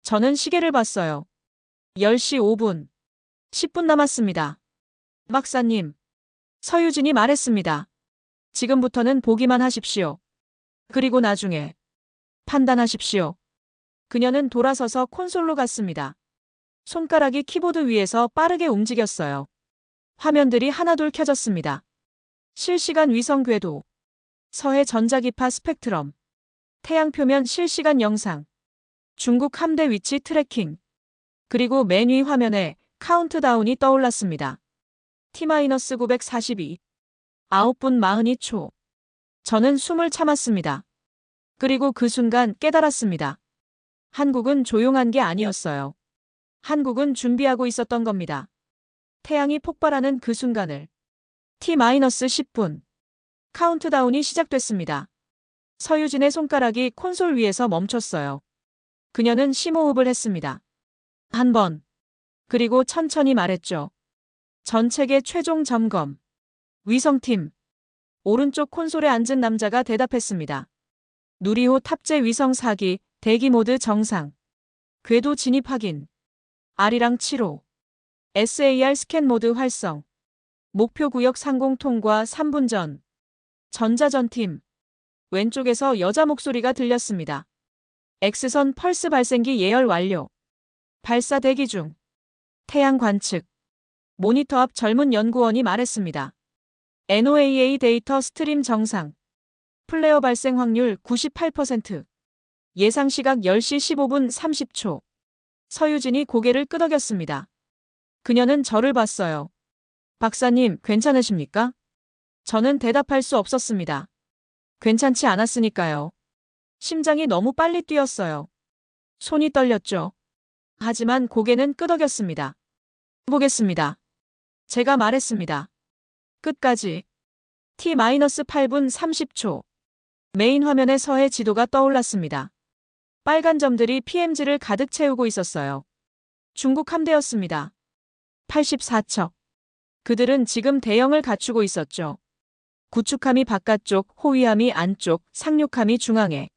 저는 시계를 봤어요. 10시 5분. 10분 남았습니다. 박사님. 서유진이 말했습니다. 지금부터는 보기만 하십시오. 그리고 나중에 판단하십시오. 그녀는 돌아서서 콘솔로 갔습니다. 손가락이 키보드 위에서 빠르게 움직였어요. 화면들이 하나둘 켜졌습니다. 실시간 위성 궤도, 서해 전자기파 스펙트럼, 태양 표면 실시간 영상, 중국 함대 위치 트래킹, 그리고 맨 위 화면에 카운트다운이 떠올랐습니다. T-942, 9분 42초. 저는 숨을 참았습니다. 그리고 그 순간 깨달았습니다. 한국은 조용한 게 아니었어요. 한국은 준비하고 있었던 겁니다. 태양이 폭발하는 그 순간을. T-10분. 카운트다운이 시작됐습니다. 서유진의 손가락이 콘솔 위에서 멈췄어요. 그녀는 심호흡을 했습니다. 한 번. 그리고 천천히 말했죠. 전체계 최종 점검. 위성팀. 오른쪽 콘솔에 앉은 남자가 대답했습니다. 누리호 탑재 위성 4기, 대기 모드 정상. 궤도 진입 확인. R이랑 7호. SAR 스캔 모드 활성. 목표 구역 상공 통과 3분 전. 전자전팀. 왼쪽에서 여자 목소리가 들렸습니다. X선 펄스 발생기 예열 완료. 발사 대기 중. 태양 관측. 모니터 앞 젊은 연구원이 말했습니다. NOAA 데이터 스트림 정상. 플레어 발생 확률 98%. 예상 시각 10시 15분 30초. 서유진이 고개를 끄덕였습니다. 그녀는 저를 봤어요. 박사님, 괜찮으십니까? 저는 대답할 수 없었습니다. 괜찮지 않았으니까요. 심장이 너무 빨리 뛰었어요. 손이 떨렸죠. 하지만 고개는 끄덕였습니다. 보겠습니다. 제가 말했습니다. 끝까지. T-8분 30초. 메인 화면에 서해 지도가 떠올랐습니다. 빨간 점들이 PMG를 가득 채우고 있었어요. 중국 함대였습니다. 84척. 그들은 지금 대형을 갖추고 있었죠. 구축함이 바깥쪽, 호위함이 안쪽, 상륙함이 중앙에.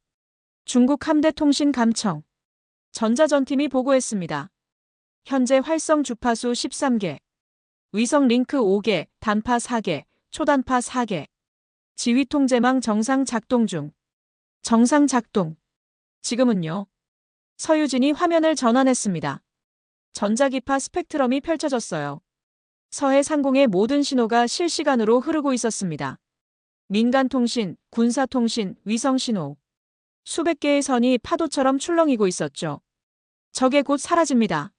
중국 함대 통신 감청. 전자전팀이 보고했습니다. 현재 활성 주파수 13개. 위성 링크 5개, 단파 4개, 초단파 4개. 지휘 통제망 정상 작동 중. 정상 작동. 지금은요. 서유진이 화면을 전환했습니다. 전자기파 스펙트럼이 펼쳐졌어요. 서해 상공의 모든 신호가 실시간으로 흐르고 있었습니다. 민간통신, 군사통신, 위성신호. 수백 개의 선이 파도처럼 출렁이고 있었죠. 적에 곧 사라집니다.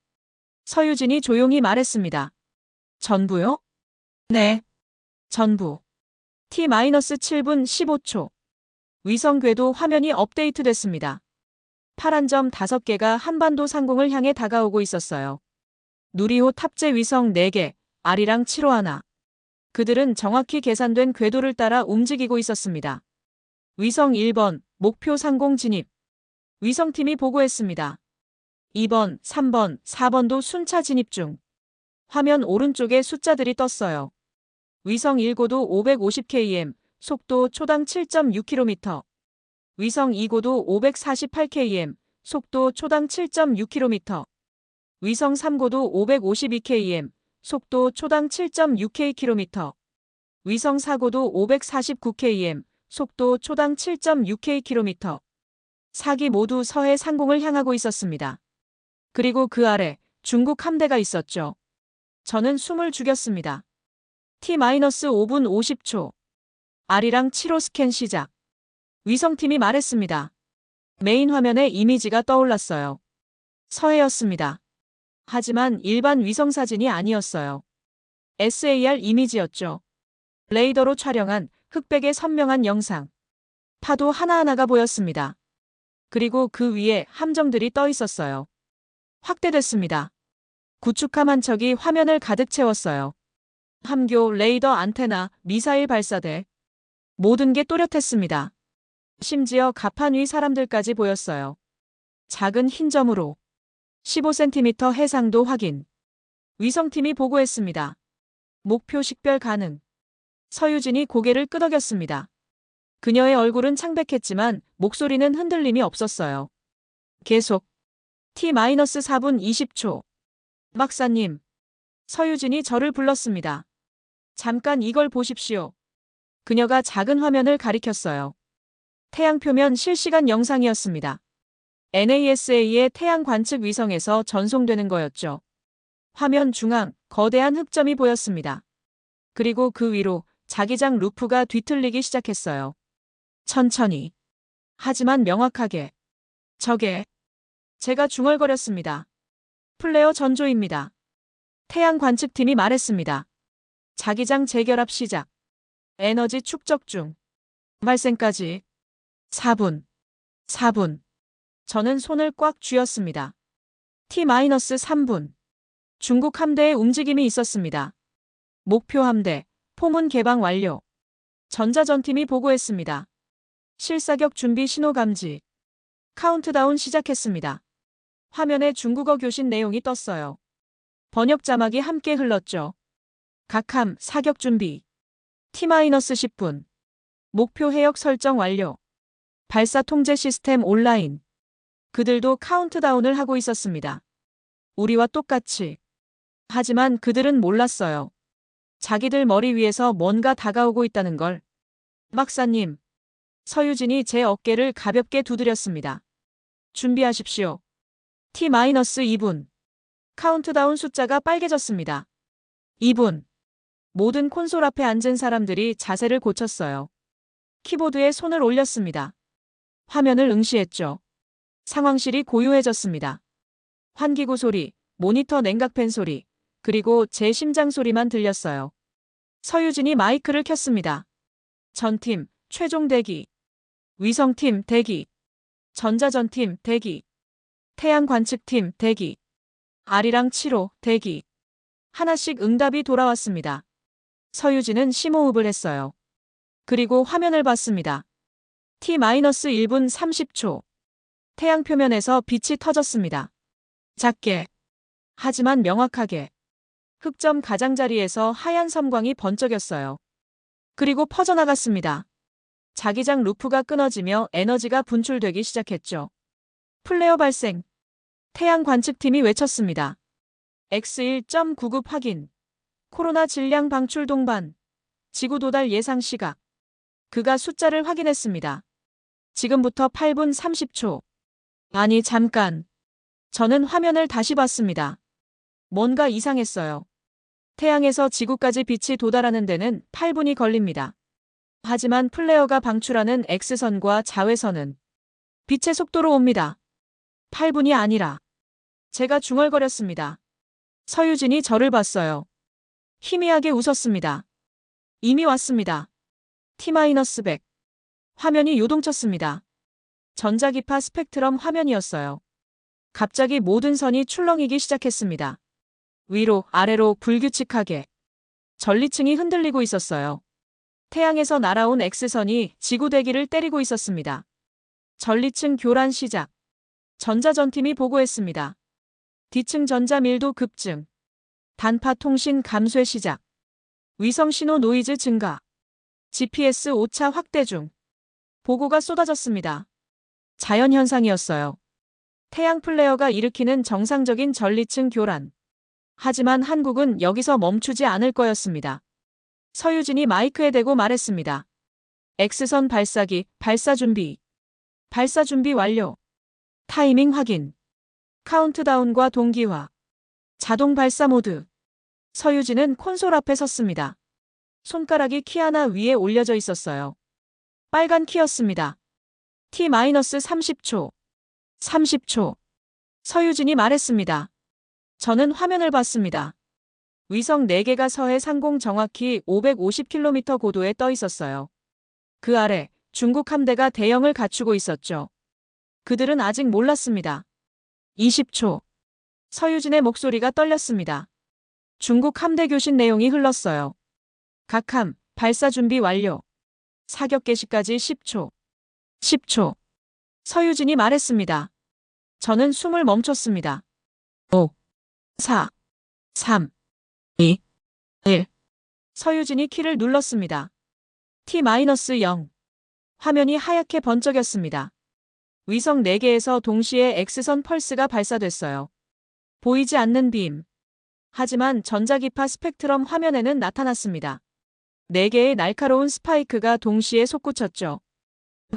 서유진이 조용히 말했습니다. 전부요? 네. 전부. T-7분 15초. 위성 궤도 화면이 업데이트됐습니다. 파란 점 5개가 한반도 상공을 향해 다가오고 있었어요. 누리호 탑재 위성 4개, 아리랑 7호 하나. 그들은 정확히 계산된 궤도를 따라 움직이고 있었습니다. 위성 1번, 목표 상공 진입. 위성팀이 보고했습니다. 2번, 3번, 4번도 순차 진입 중. 화면 오른쪽에 숫자들이 떴어요. 위성 1고도 550km, 속도 초당 7.6km. 위성 2고도 548km, 속도 초당 7.6km. 위성 3고도 552km, 속도 초당 7.6km. 위성 4고도 549km, 속도 초당 7.6km. 4기 모두 서해 상공을 향하고 있었습니다. 그리고 그 아래 중국 함대가 있었죠. 저는 숨을 죽였습니다. T-5분 50초. 아리랑 7호 스캔 시작. 위성팀이 말했습니다. 메인 화면에 이미지가 떠올랐어요. 서해였습니다. 하지만 일반 위성사진이 아니었어요. SAR 이미지였죠. 레이더로 촬영한 흑백의 선명한 영상. 파도 하나하나가 보였습니다. 그리고 그 위에 함정들이 떠 있었어요. 확대됐습니다. 구축함 한 척이 화면을 가득 채웠어요. 함교, 레이더 안테나, 미사일 발사대. 모든 게 또렷했습니다. 심지어 갑판 위 사람들까지 보였어요. 작은 흰 점으로. 15cm 해상도 확인. 위성팀이 보고했습니다. 목표 식별 가능. 서유진이 고개를 끄덕였습니다. 그녀의 얼굴은 창백했지만 목소리는 흔들림이 없었어요. 계속. T-4분 20초. 박사님. 서유진이 저를 불렀습니다. 잠깐 이걸 보십시오. 그녀가 작은 화면을 가리켰어요. 태양 표면 실시간 영상이었습니다. NASA의 태양 관측 위성에서 전송되는 거였죠. 화면 중앙, 거대한 흑점이 보였습니다. 그리고 그 위로 자기장 루프가 뒤틀리기 시작했어요. 천천히. 하지만 명확하게. 저게. 제가 중얼거렸습니다. 플레어 전조입니다. 태양 관측팀이 말했습니다. 자기장 재결합 시작. 에너지 축적 중. 발생까지. 4분. 4분. 저는 손을 꽉 쥐었습니다. T-3분. 중국 함대의 움직임이 있었습니다. 목표 함대, 포문 개방 완료. 전자전팀이 보고했습니다. 실사격 준비 신호 감지. 카운트다운 시작했습니다. 화면에 중국어 교신 내용이 떴어요. 번역 자막이 함께 흘렀죠. 각함 사격 준비. T-10분. 목표 해역 설정 완료. 발사 통제 시스템 온라인. 그들도 카운트다운을 하고 있었습니다. 우리와 똑같이. 하지만 그들은 몰랐어요. 자기들 머리 위에서 뭔가 다가오고 있다는 걸. 박사님. 서유진이 제 어깨를 가볍게 두드렸습니다. 준비하십시오. T-2분. 카운트다운 숫자가 빨개졌습니다. 2분. 모든 콘솔 앞에 앉은 사람들이 자세를 고쳤어요. 키보드에 손을 올렸습니다. 화면을 응시했죠. 상황실이 고요해졌습니다. 환기구 소리, 모니터 냉각팬 소리, 그리고 제 심장 소리만 들렸어요. 서유진이 마이크를 켰습니다. 전팀, 최종 대기. 위성팀 대기. 전자전팀 대기. 태양관측팀 대기. 아리랑 7호 대기. 하나씩 응답이 돌아왔습니다. 서유진은 심호흡을 했어요. 그리고 화면을 봤습니다. T-1분 30초. 태양 표면에서 빛이 터졌습니다. 작게. 하지만 명확하게. 흑점 가장자리에서 하얀 섬광이 번쩍였어요. 그리고 퍼져나갔습니다. 자기장 루프가 끊어지며 에너지가 분출되기 시작했죠. 플레어 발생. 태양 관측팀이 외쳤습니다. X1.99 확인. 코로나 질량 방출 동반. 지구 도달 예상 시각. 그가 숫자를 확인했습니다. 지금부터 8분 30초. 아니, 잠깐. 저는 화면을 다시 봤습니다. 뭔가 이상했어요. 태양에서 지구까지 빛이 도달하는 데는 8분이 걸립니다. 하지만 플레어가 방출하는 X선과 자외선은 빛의 속도로 옵니다. 8분이 아니라. 제가 중얼거렸습니다. 서유진이 저를 봤어요. 희미하게 웃었습니다. 이미 왔습니다. T-100. 화면이 요동쳤습니다. 전자기파 스펙트럼 화면이었어요. 갑자기 모든 선이 출렁이기 시작했습니다. 위로, 아래로 불규칙하게. 전리층이 흔들리고 있었어요. 태양에서 날아온 X선이 지구 대기를 때리고 있었습니다. 전리층 교란 시작. 전자전팀이 보고했습니다. 뒤층 전자 밀도 급증. 단파 통신 감쇄 시작. 위성 신호 노이즈 증가. GPS 오차 확대 중. 보고가 쏟아졌습니다. 자연현상이었어요. 태양 플레어가 일으키는 정상적인 전리층 교란. 하지만 한국은 여기서 멈추지 않을 거였습니다. 서유진이 마이크에 대고 말했습니다. X선 발사기, 발사 준비. 발사 준비 완료. 타이밍 확인. 카운트다운과 동기화. 자동 발사 모드. 서유진은 콘솔 앞에 섰습니다. 손가락이 키 하나 위에 올려져 있었어요. 빨간 키였습니다. T-30초. 30초. 서유진이 말했습니다. 저는 화면을 봤습니다. 위성 4개가 서해 상공 정확히 550km 고도에 떠 있었어요. 그 아래 중국 함대가 대형을 갖추고 있었죠. 그들은 아직 몰랐습니다. 20초. 서유진의 목소리가 떨렸습니다. 중국 함대 교신 내용이 흘렀어요. 각함, 발사 준비 완료. 사격 개시까지 10초. 10초. 서유진이 말했습니다. 저는 숨을 멈췄습니다. 5, 4, 3, 2, 1. 서유진이 키를 눌렀습니다. T-0. 화면이 하얗게 번쩍였습니다. 위성 4개에서 동시에 X선 펄스가 발사됐어요. 보이지 않는 빔. 하지만 전자기파 스펙트럼 화면에는 나타났습니다. 4개의 날카로운 스파이크가 동시에 솟구쳤죠.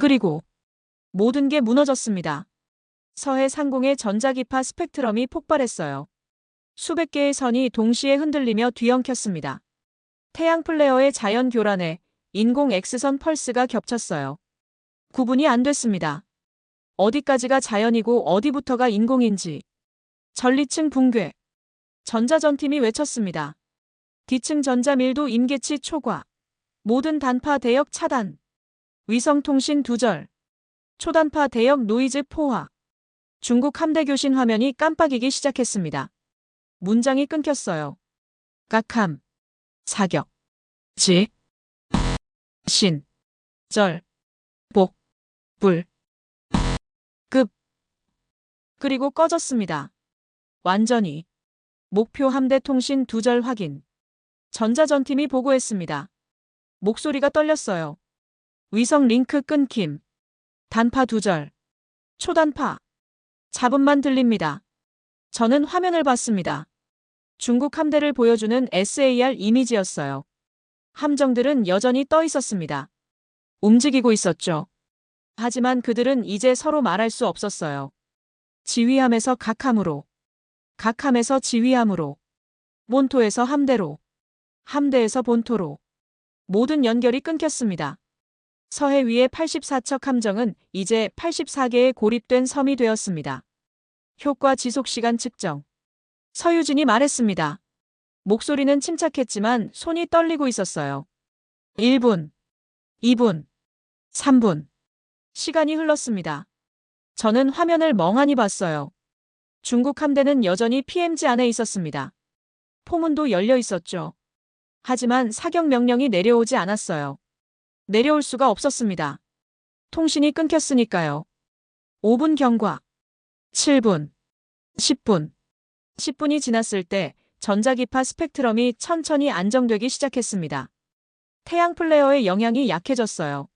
그리고 모든 게 무너졌습니다. 서해 상공의 전자기파 스펙트럼이 폭발했어요. 수백 개의 선이 동시에 흔들리며 뒤엉켰습니다. 태양 플레어의 자연 교란에 인공 X선 펄스가 겹쳤어요. 구분이 안 됐습니다. 어디까지가 자연이고 어디부터가 인공인지. 전리층 붕괴. 전자전팀이 외쳤습니다. 뒤층 전자밀도 임계치 초과. 모든 단파 대역 차단. 위성통신 두절. 초단파 대역 노이즈 포화. 중국 함대 교신 화면이 깜빡이기 시작했습니다. 문장이 끊겼어요. 각함. 사격. 지. 신. 절. 복. 불. 급. 그리고 꺼졌습니다. 완전히. 목표 함대 통신 두절 확인. 전자전팀이 보고했습니다. 목소리가 떨렸어요. 위성 링크 끊김. 단파 두절. 초단파. 잡음만 들립니다. 저는 화면을 봤습니다. 중국 함대를 보여주는 SAR 이미지였어요. 함정들은 여전히 떠 있었습니다. 움직이고 있었죠. 하지만 그들은 이제 서로 말할 수 없었어요. 지휘함에서 각함으로, 각함에서 지휘함으로, 본토에서 함대로, 함대에서 본토로 모든 연결이 끊겼습니다. 서해 위의 84척 함정은 이제 84개의 고립된 섬이 되었습니다. 효과 지속시간 측정. 서유진이 말했습니다. 목소리는 침착했지만 손이 떨리고 있었어요. 1분, 2분, 3분. 시간이 흘렀습니다. 저는 화면을 멍하니 봤어요. 중국 함대는 여전히 PMZ 안에 있었습니다. 포문도 열려 있었죠. 하지만 사격 명령이 내려오지 않았어요. 내려올 수가 없었습니다. 통신이 끊겼으니까요. 5분 경과. 7분. 10분. 10분이 지났을 때 전자기파 스펙트럼이 천천히 안정되기 시작했습니다. 태양 플레어의 영향이 약해졌어요.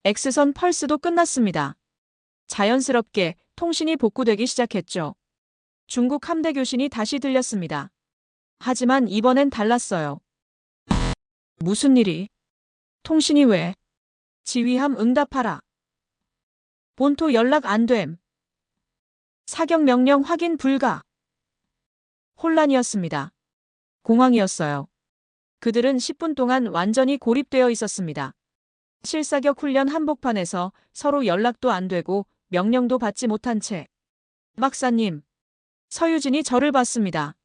X선 펄스도 끝났습니다. 자연스럽게 통신이 복구되기 시작했죠. 중국 함대 교신이 다시 들렸습니다. 하지만 이번엔 달랐어요. 무슨 일이? 통신이 왜? 지휘함 응답하라. 본토 연락 안 됨. 사격 명령 확인 불가. 혼란이었습니다. 공황이었어요. 그들은 10분 동안 완전히 고립되어 있었습니다. 실사격 훈련 한복판에서 서로 연락도 안 되고 명령도 받지 못한 채. 박사님. 서유진이 저를 봤습니다.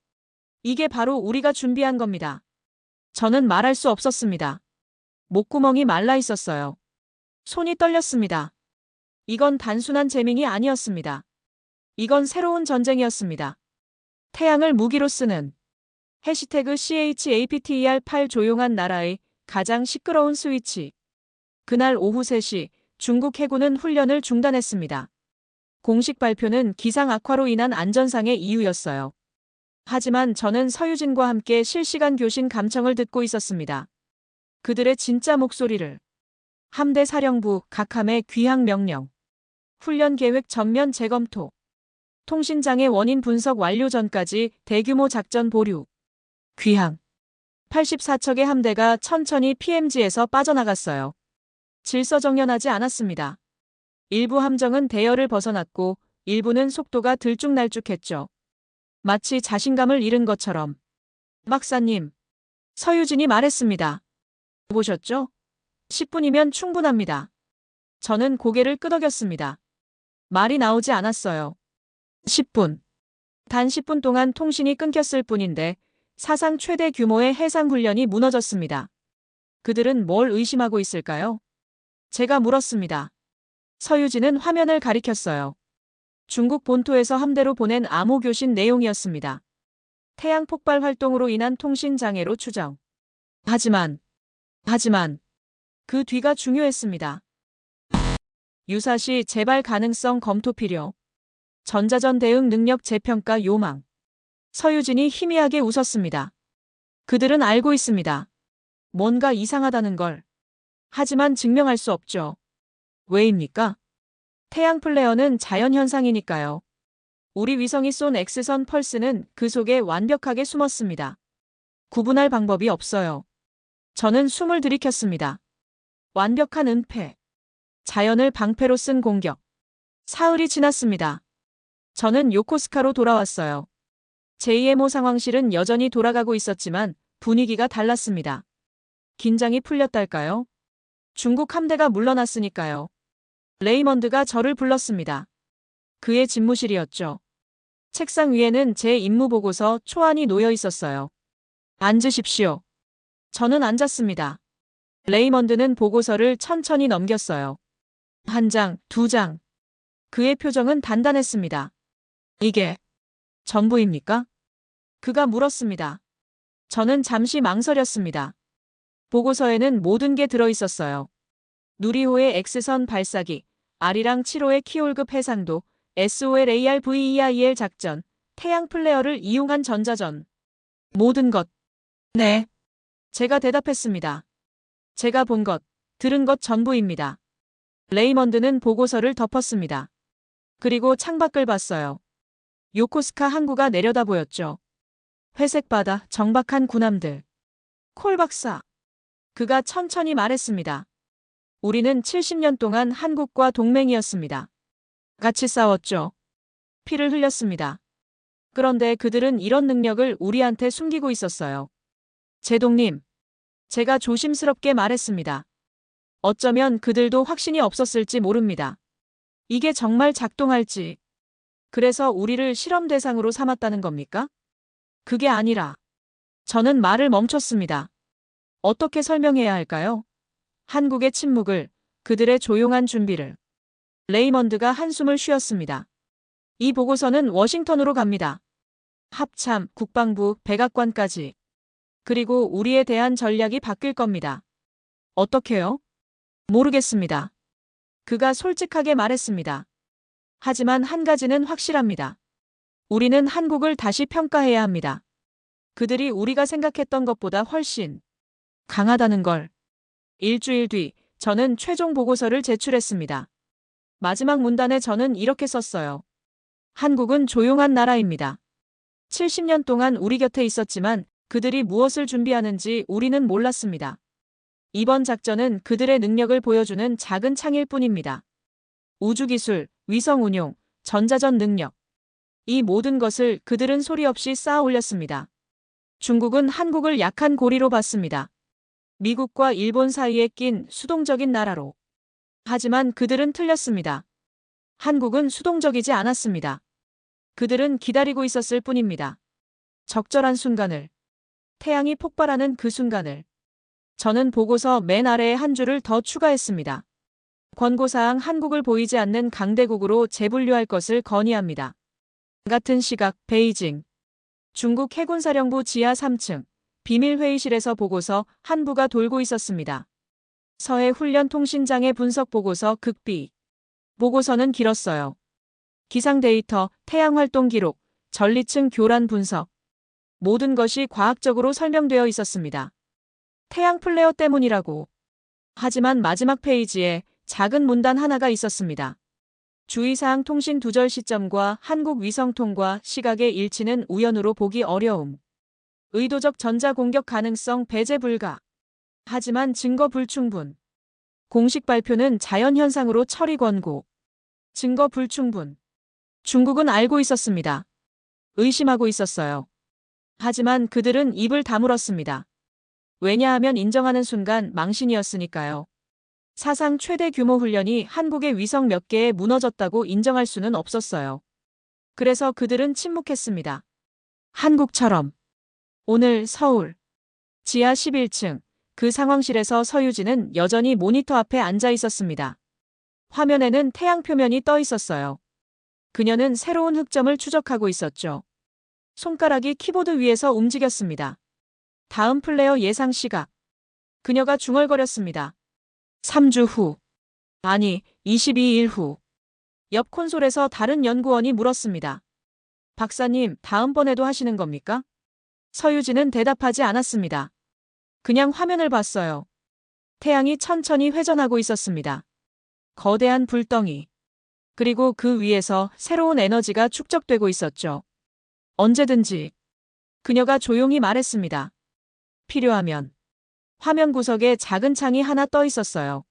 이게 바로 우리가 준비한 겁니다. 저는 말할 수 없었습니다. 목구멍이 말라 있었어요. 손이 떨렸습니다. 이건 단순한 재밍이 아니었습니다. 이건 새로운 전쟁이었습니다. 태양을 무기로 쓰는 해시태그 CHAPTER8 조용한 나라의 가장 시끄러운 스위치. 그날 오후 3시 중국 해군은 훈련을 중단했습니다. 공식 발표는 기상 악화로 인한 안전상의 이유였어요. 하지만 저는 서유진과 함께 실시간 교신 감청을 듣고 있었습니다. 그들의 진짜 목소리를. 함대 사령부 각함의 귀향 명령. 훈련 계획 전면 재검토. 통신장애 원인 분석 완료 전까지 대규모 작전 보류. 귀향. 84척의 함대가 천천히 PMG에서 빠져나갔어요. 질서정연하지 않았습니다. 일부 함정은 대열을 벗어났고 일부는 속도가 들쭉날쭉했죠. 마치 자신감을 잃은 것처럼. 박사님. 서유진이 말했습니다. 보셨죠? 10분이면 충분합니다. 저는 고개를 끄덕였습니다. 말이 나오지 않았어요. 10분. 단 10분 동안 통신이 끊겼을 뿐인데 사상 최대 규모의 해상훈련이 무너졌습니다. 그들은 뭘 의심하고 있을까요? 제가 물었습니다. 서유진은 화면을 가리켰어요. 중국 본토에서 함대로 보낸 암호 교신 내용이었습니다. 태양 폭발 활동으로 인한 통신 장애로 추정. 하지만 그 뒤가 중요했습니다. 유사시 재발 가능성 검토 필요. 전자전 대응 능력 재평가 요망. 서유진이 희미하게 웃었습니다. 그들은 알고 있습니다. 뭔가 이상하다는 걸. 하지만 증명할 수 없죠. 왜입니까? 태양 플레어는 자연현상이니까요. 우리 위성이 쏜 X선 펄스는 그 속에 완벽하게 숨었습니다. 구분할 방법이 없어요. 저는 숨을 들이켰습니다. 완벽한 은폐. 자연을 방패로 쓴 공격. 사흘이 지났습니다. 저는 요코스카로 돌아왔어요. JMO 상황실은 여전히 돌아가고 있었지만 분위기가 달랐습니다. 긴장이 풀렸달까요? 중국 함대가 물러났으니까요. 레이먼드가 저를 불렀습니다. 그의 집무실이었죠. 책상 위에는 제 임무보고서 초안이 놓여 있었어요. 앉으십시오. 저는 앉았습니다. 레이먼드는 보고서를 천천히 넘겼어요. 한 장, 두 장. 그의 표정은 단단했습니다. 이게 전부입니까? 그가 물었습니다. 저는 잠시 망설였습니다. 보고서에는 모든 게 들어있었어요. 누리호의 X선 발사기, 아리랑 7호의 키올급 해상도, SOLARVEIL 작전, 태양 플레어를 이용한 전자전. 모든 것. 네. 제가 대답했습니다. 제가 본 것, 들은 것 전부입니다. 레이먼드는 보고서를 덮었습니다. 그리고 창밖을 봤어요. 요코스카 항구가 내려다 보였죠. 회색 바다, 정박한 군함들. 콜 박사. 그가 천천히 말했습니다. 우리는 70년 동안 한국과 동맹이었습니다. 같이 싸웠죠. 피를 흘렸습니다. 그런데 그들은 이런 능력을 우리한테 숨기고 있었어요. 제동님. 제가 조심스럽게 말했습니다. 어쩌면 그들도 확신이 없었을지 모릅니다. 이게 정말 작동할지. 그래서 우리를 실험 대상으로 삼았다는 겁니까? 그게 아니라. 저는 말을 멈췄습니다. 어떻게 설명해야 할까요? 한국의 침묵을, 그들의 조용한 준비를. 레이먼드가 한숨을 쉬었습니다. 이 보고서는 워싱턴으로 갑니다. 합참, 국방부, 백악관까지. 그리고 우리에 대한 전략이 바뀔 겁니다. 어떻게요? 모르겠습니다. 그가 솔직하게 말했습니다. 하지만 한 가지는 확실합니다. 우리는 한국을 다시 평가해야 합니다. 그들이 우리가 생각했던 것보다 훨씬 강하다는 걸. 일주일 뒤, 저는 최종 보고서를 제출했습니다. 마지막 문단에 저는 이렇게 썼어요. 한국은 조용한 나라입니다. 70년 동안 우리 곁에 있었지만 그들이 무엇을 준비하는지 우리는 몰랐습니다. 이번 작전은 그들의 능력을 보여주는 작은 창일 뿐입니다. 우주기술, 위성 운용, 전자전 능력. 이 모든 것을 그들은 소리 없이 쌓아 올렸습니다. 중국은 한국을 약한 고리로 봤습니다. 미국과 일본 사이에 낀 수동적인 나라로. 하지만 그들은 틀렸습니다. 한국은 수동적이지 않았습니다. 그들은 기다리고 있었을 뿐입니다. 적절한 순간을. 태양이 폭발하는 그 순간을. 저는 보고서 맨 아래에 한 줄을 더 추가했습니다. 권고사항 한국을 보이지 않는 강대국으로 재분류할 것을 건의합니다. 같은 시각 베이징. 중국 해군사령부 지하 3층. 비밀회의실에서 보고서 한부가 돌고 있었습니다. 서해 훈련 통신장의 분석 보고서 극비. 보고서는 길었어요. 기상 데이터, 태양 활동 기록, 전리층 교란 분석. 모든 것이 과학적으로 설명되어 있었습니다. 태양 플레어 때문이라고. 하지만 마지막 페이지에 작은 문단 하나가 있었습니다. 주의사항 통신 두절 시점과 한국 위성통과 시각의 일치는 우연으로 보기 어려움. 의도적 전자 공격 가능성 배제 불가. 하지만 증거 불충분. 공식 발표는 자연현상으로 처리 권고. 증거 불충분. 중국은 알고 있었습니다. 의심하고 있었어요. 하지만 그들은 입을 다물었습니다. 왜냐하면 인정하는 순간 망신이었으니까요. 사상 최대 규모 훈련이 한국의 위성 몇 개에 무너졌다고 인정할 수는 없었어요. 그래서 그들은 침묵했습니다. 한국처럼. 오늘 서울. 지하 11층. 그 상황실에서 서유진은 여전히 모니터 앞에 앉아 있었습니다. 화면에는 태양 표면이 떠 있었어요. 그녀는 새로운 흑점을 추적하고 있었죠. 손가락이 키보드 위에서 움직였습니다. 다음 플레어 예상 시각. 그녀가 중얼거렸습니다. 3주 후. 아니, 22일 후. 옆 콘솔에서 다른 연구원이 물었습니다. 박사님, 다음번에도 하시는 겁니까? 서유진은 대답하지 않았습니다. 그냥 화면을 봤어요. 태양이 천천히 회전하고 있었습니다. 거대한 불덩이. 그리고 그 위에서 새로운 에너지가 축적되고 있었죠. 언제든지. 그녀가 조용히 말했습니다. 필요하면. 화면 구석에 작은 창이 하나 떠 있었어요.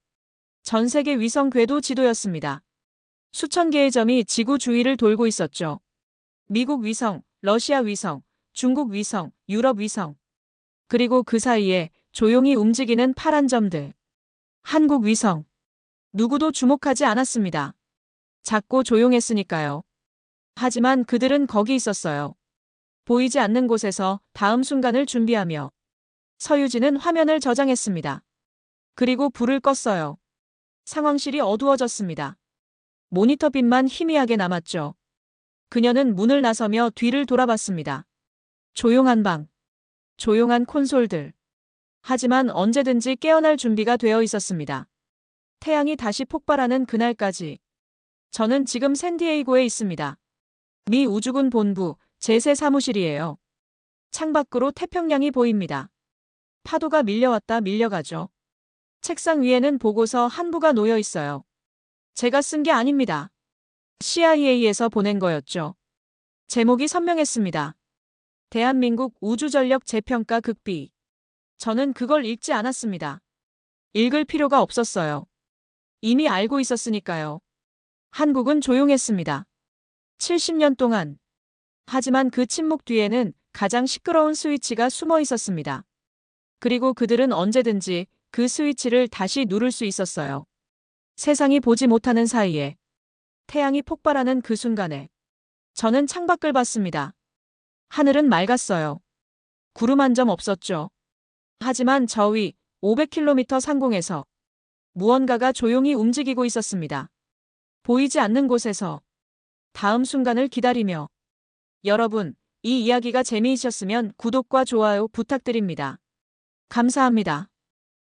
전 세계 위성 궤도 지도였습니다. 수천 개의 점이 지구 주위를 돌고 있었죠. 미국 위성, 러시아 위성, 중국 위성, 유럽 위성. 그리고 그 사이에 조용히 움직이는 파란 점들. 한국 위성. 누구도 주목하지 않았습니다. 작고 조용했으니까요. 하지만 그들은 거기 있었어요. 보이지 않는 곳에서 다음 순간을 준비하며. 서유진은 화면을 저장했습니다. 그리고 불을 껐어요. 상황실이 어두워졌습니다. 모니터 빛만 희미하게 남았죠. 그녀는 문을 나서며 뒤를 돌아봤습니다. 조용한 방. 조용한 콘솔들. 하지만 언제든지 깨어날 준비가 되어 있었습니다. 태양이 다시 폭발하는 그날까지. 저는 지금 샌디에이고에 있습니다. 미 우주군 본부 제3 사무실이에요. 창밖으로 태평양이 보입니다. 파도가 밀려왔다 밀려가죠. 책상 위에는 보고서 한부가 놓여 있어요. 제가 쓴 게 아닙니다. CIA에서 보낸 거였죠. 제목이 선명했습니다. 대한민국 우주전력 재평가 극비. 저는 그걸 읽지 않았습니다. 읽을 필요가 없었어요. 이미 알고 있었으니까요. 한국은 조용했습니다. 70년 동안. 하지만 그 침묵 뒤에는 가장 시끄러운 스위치가 숨어 있었습니다. 그리고 그들은 언제든지 그 스위치를 다시 누를 수 있었어요. 세상이 보지 못하는 사이에 태양이 폭발하는 그 순간에 저는 창밖을 봤습니다. 하늘은 맑았어요. 구름 한 점 없었죠. 하지만 저 위 500km 상공에서 무언가가 조용히 움직이고 있었습니다. 보이지 않는 곳에서 다음 순간을 기다리며. 여러분, 이 이야기가 재미있었으면 구독과 좋아요 부탁드립니다. 감사합니다.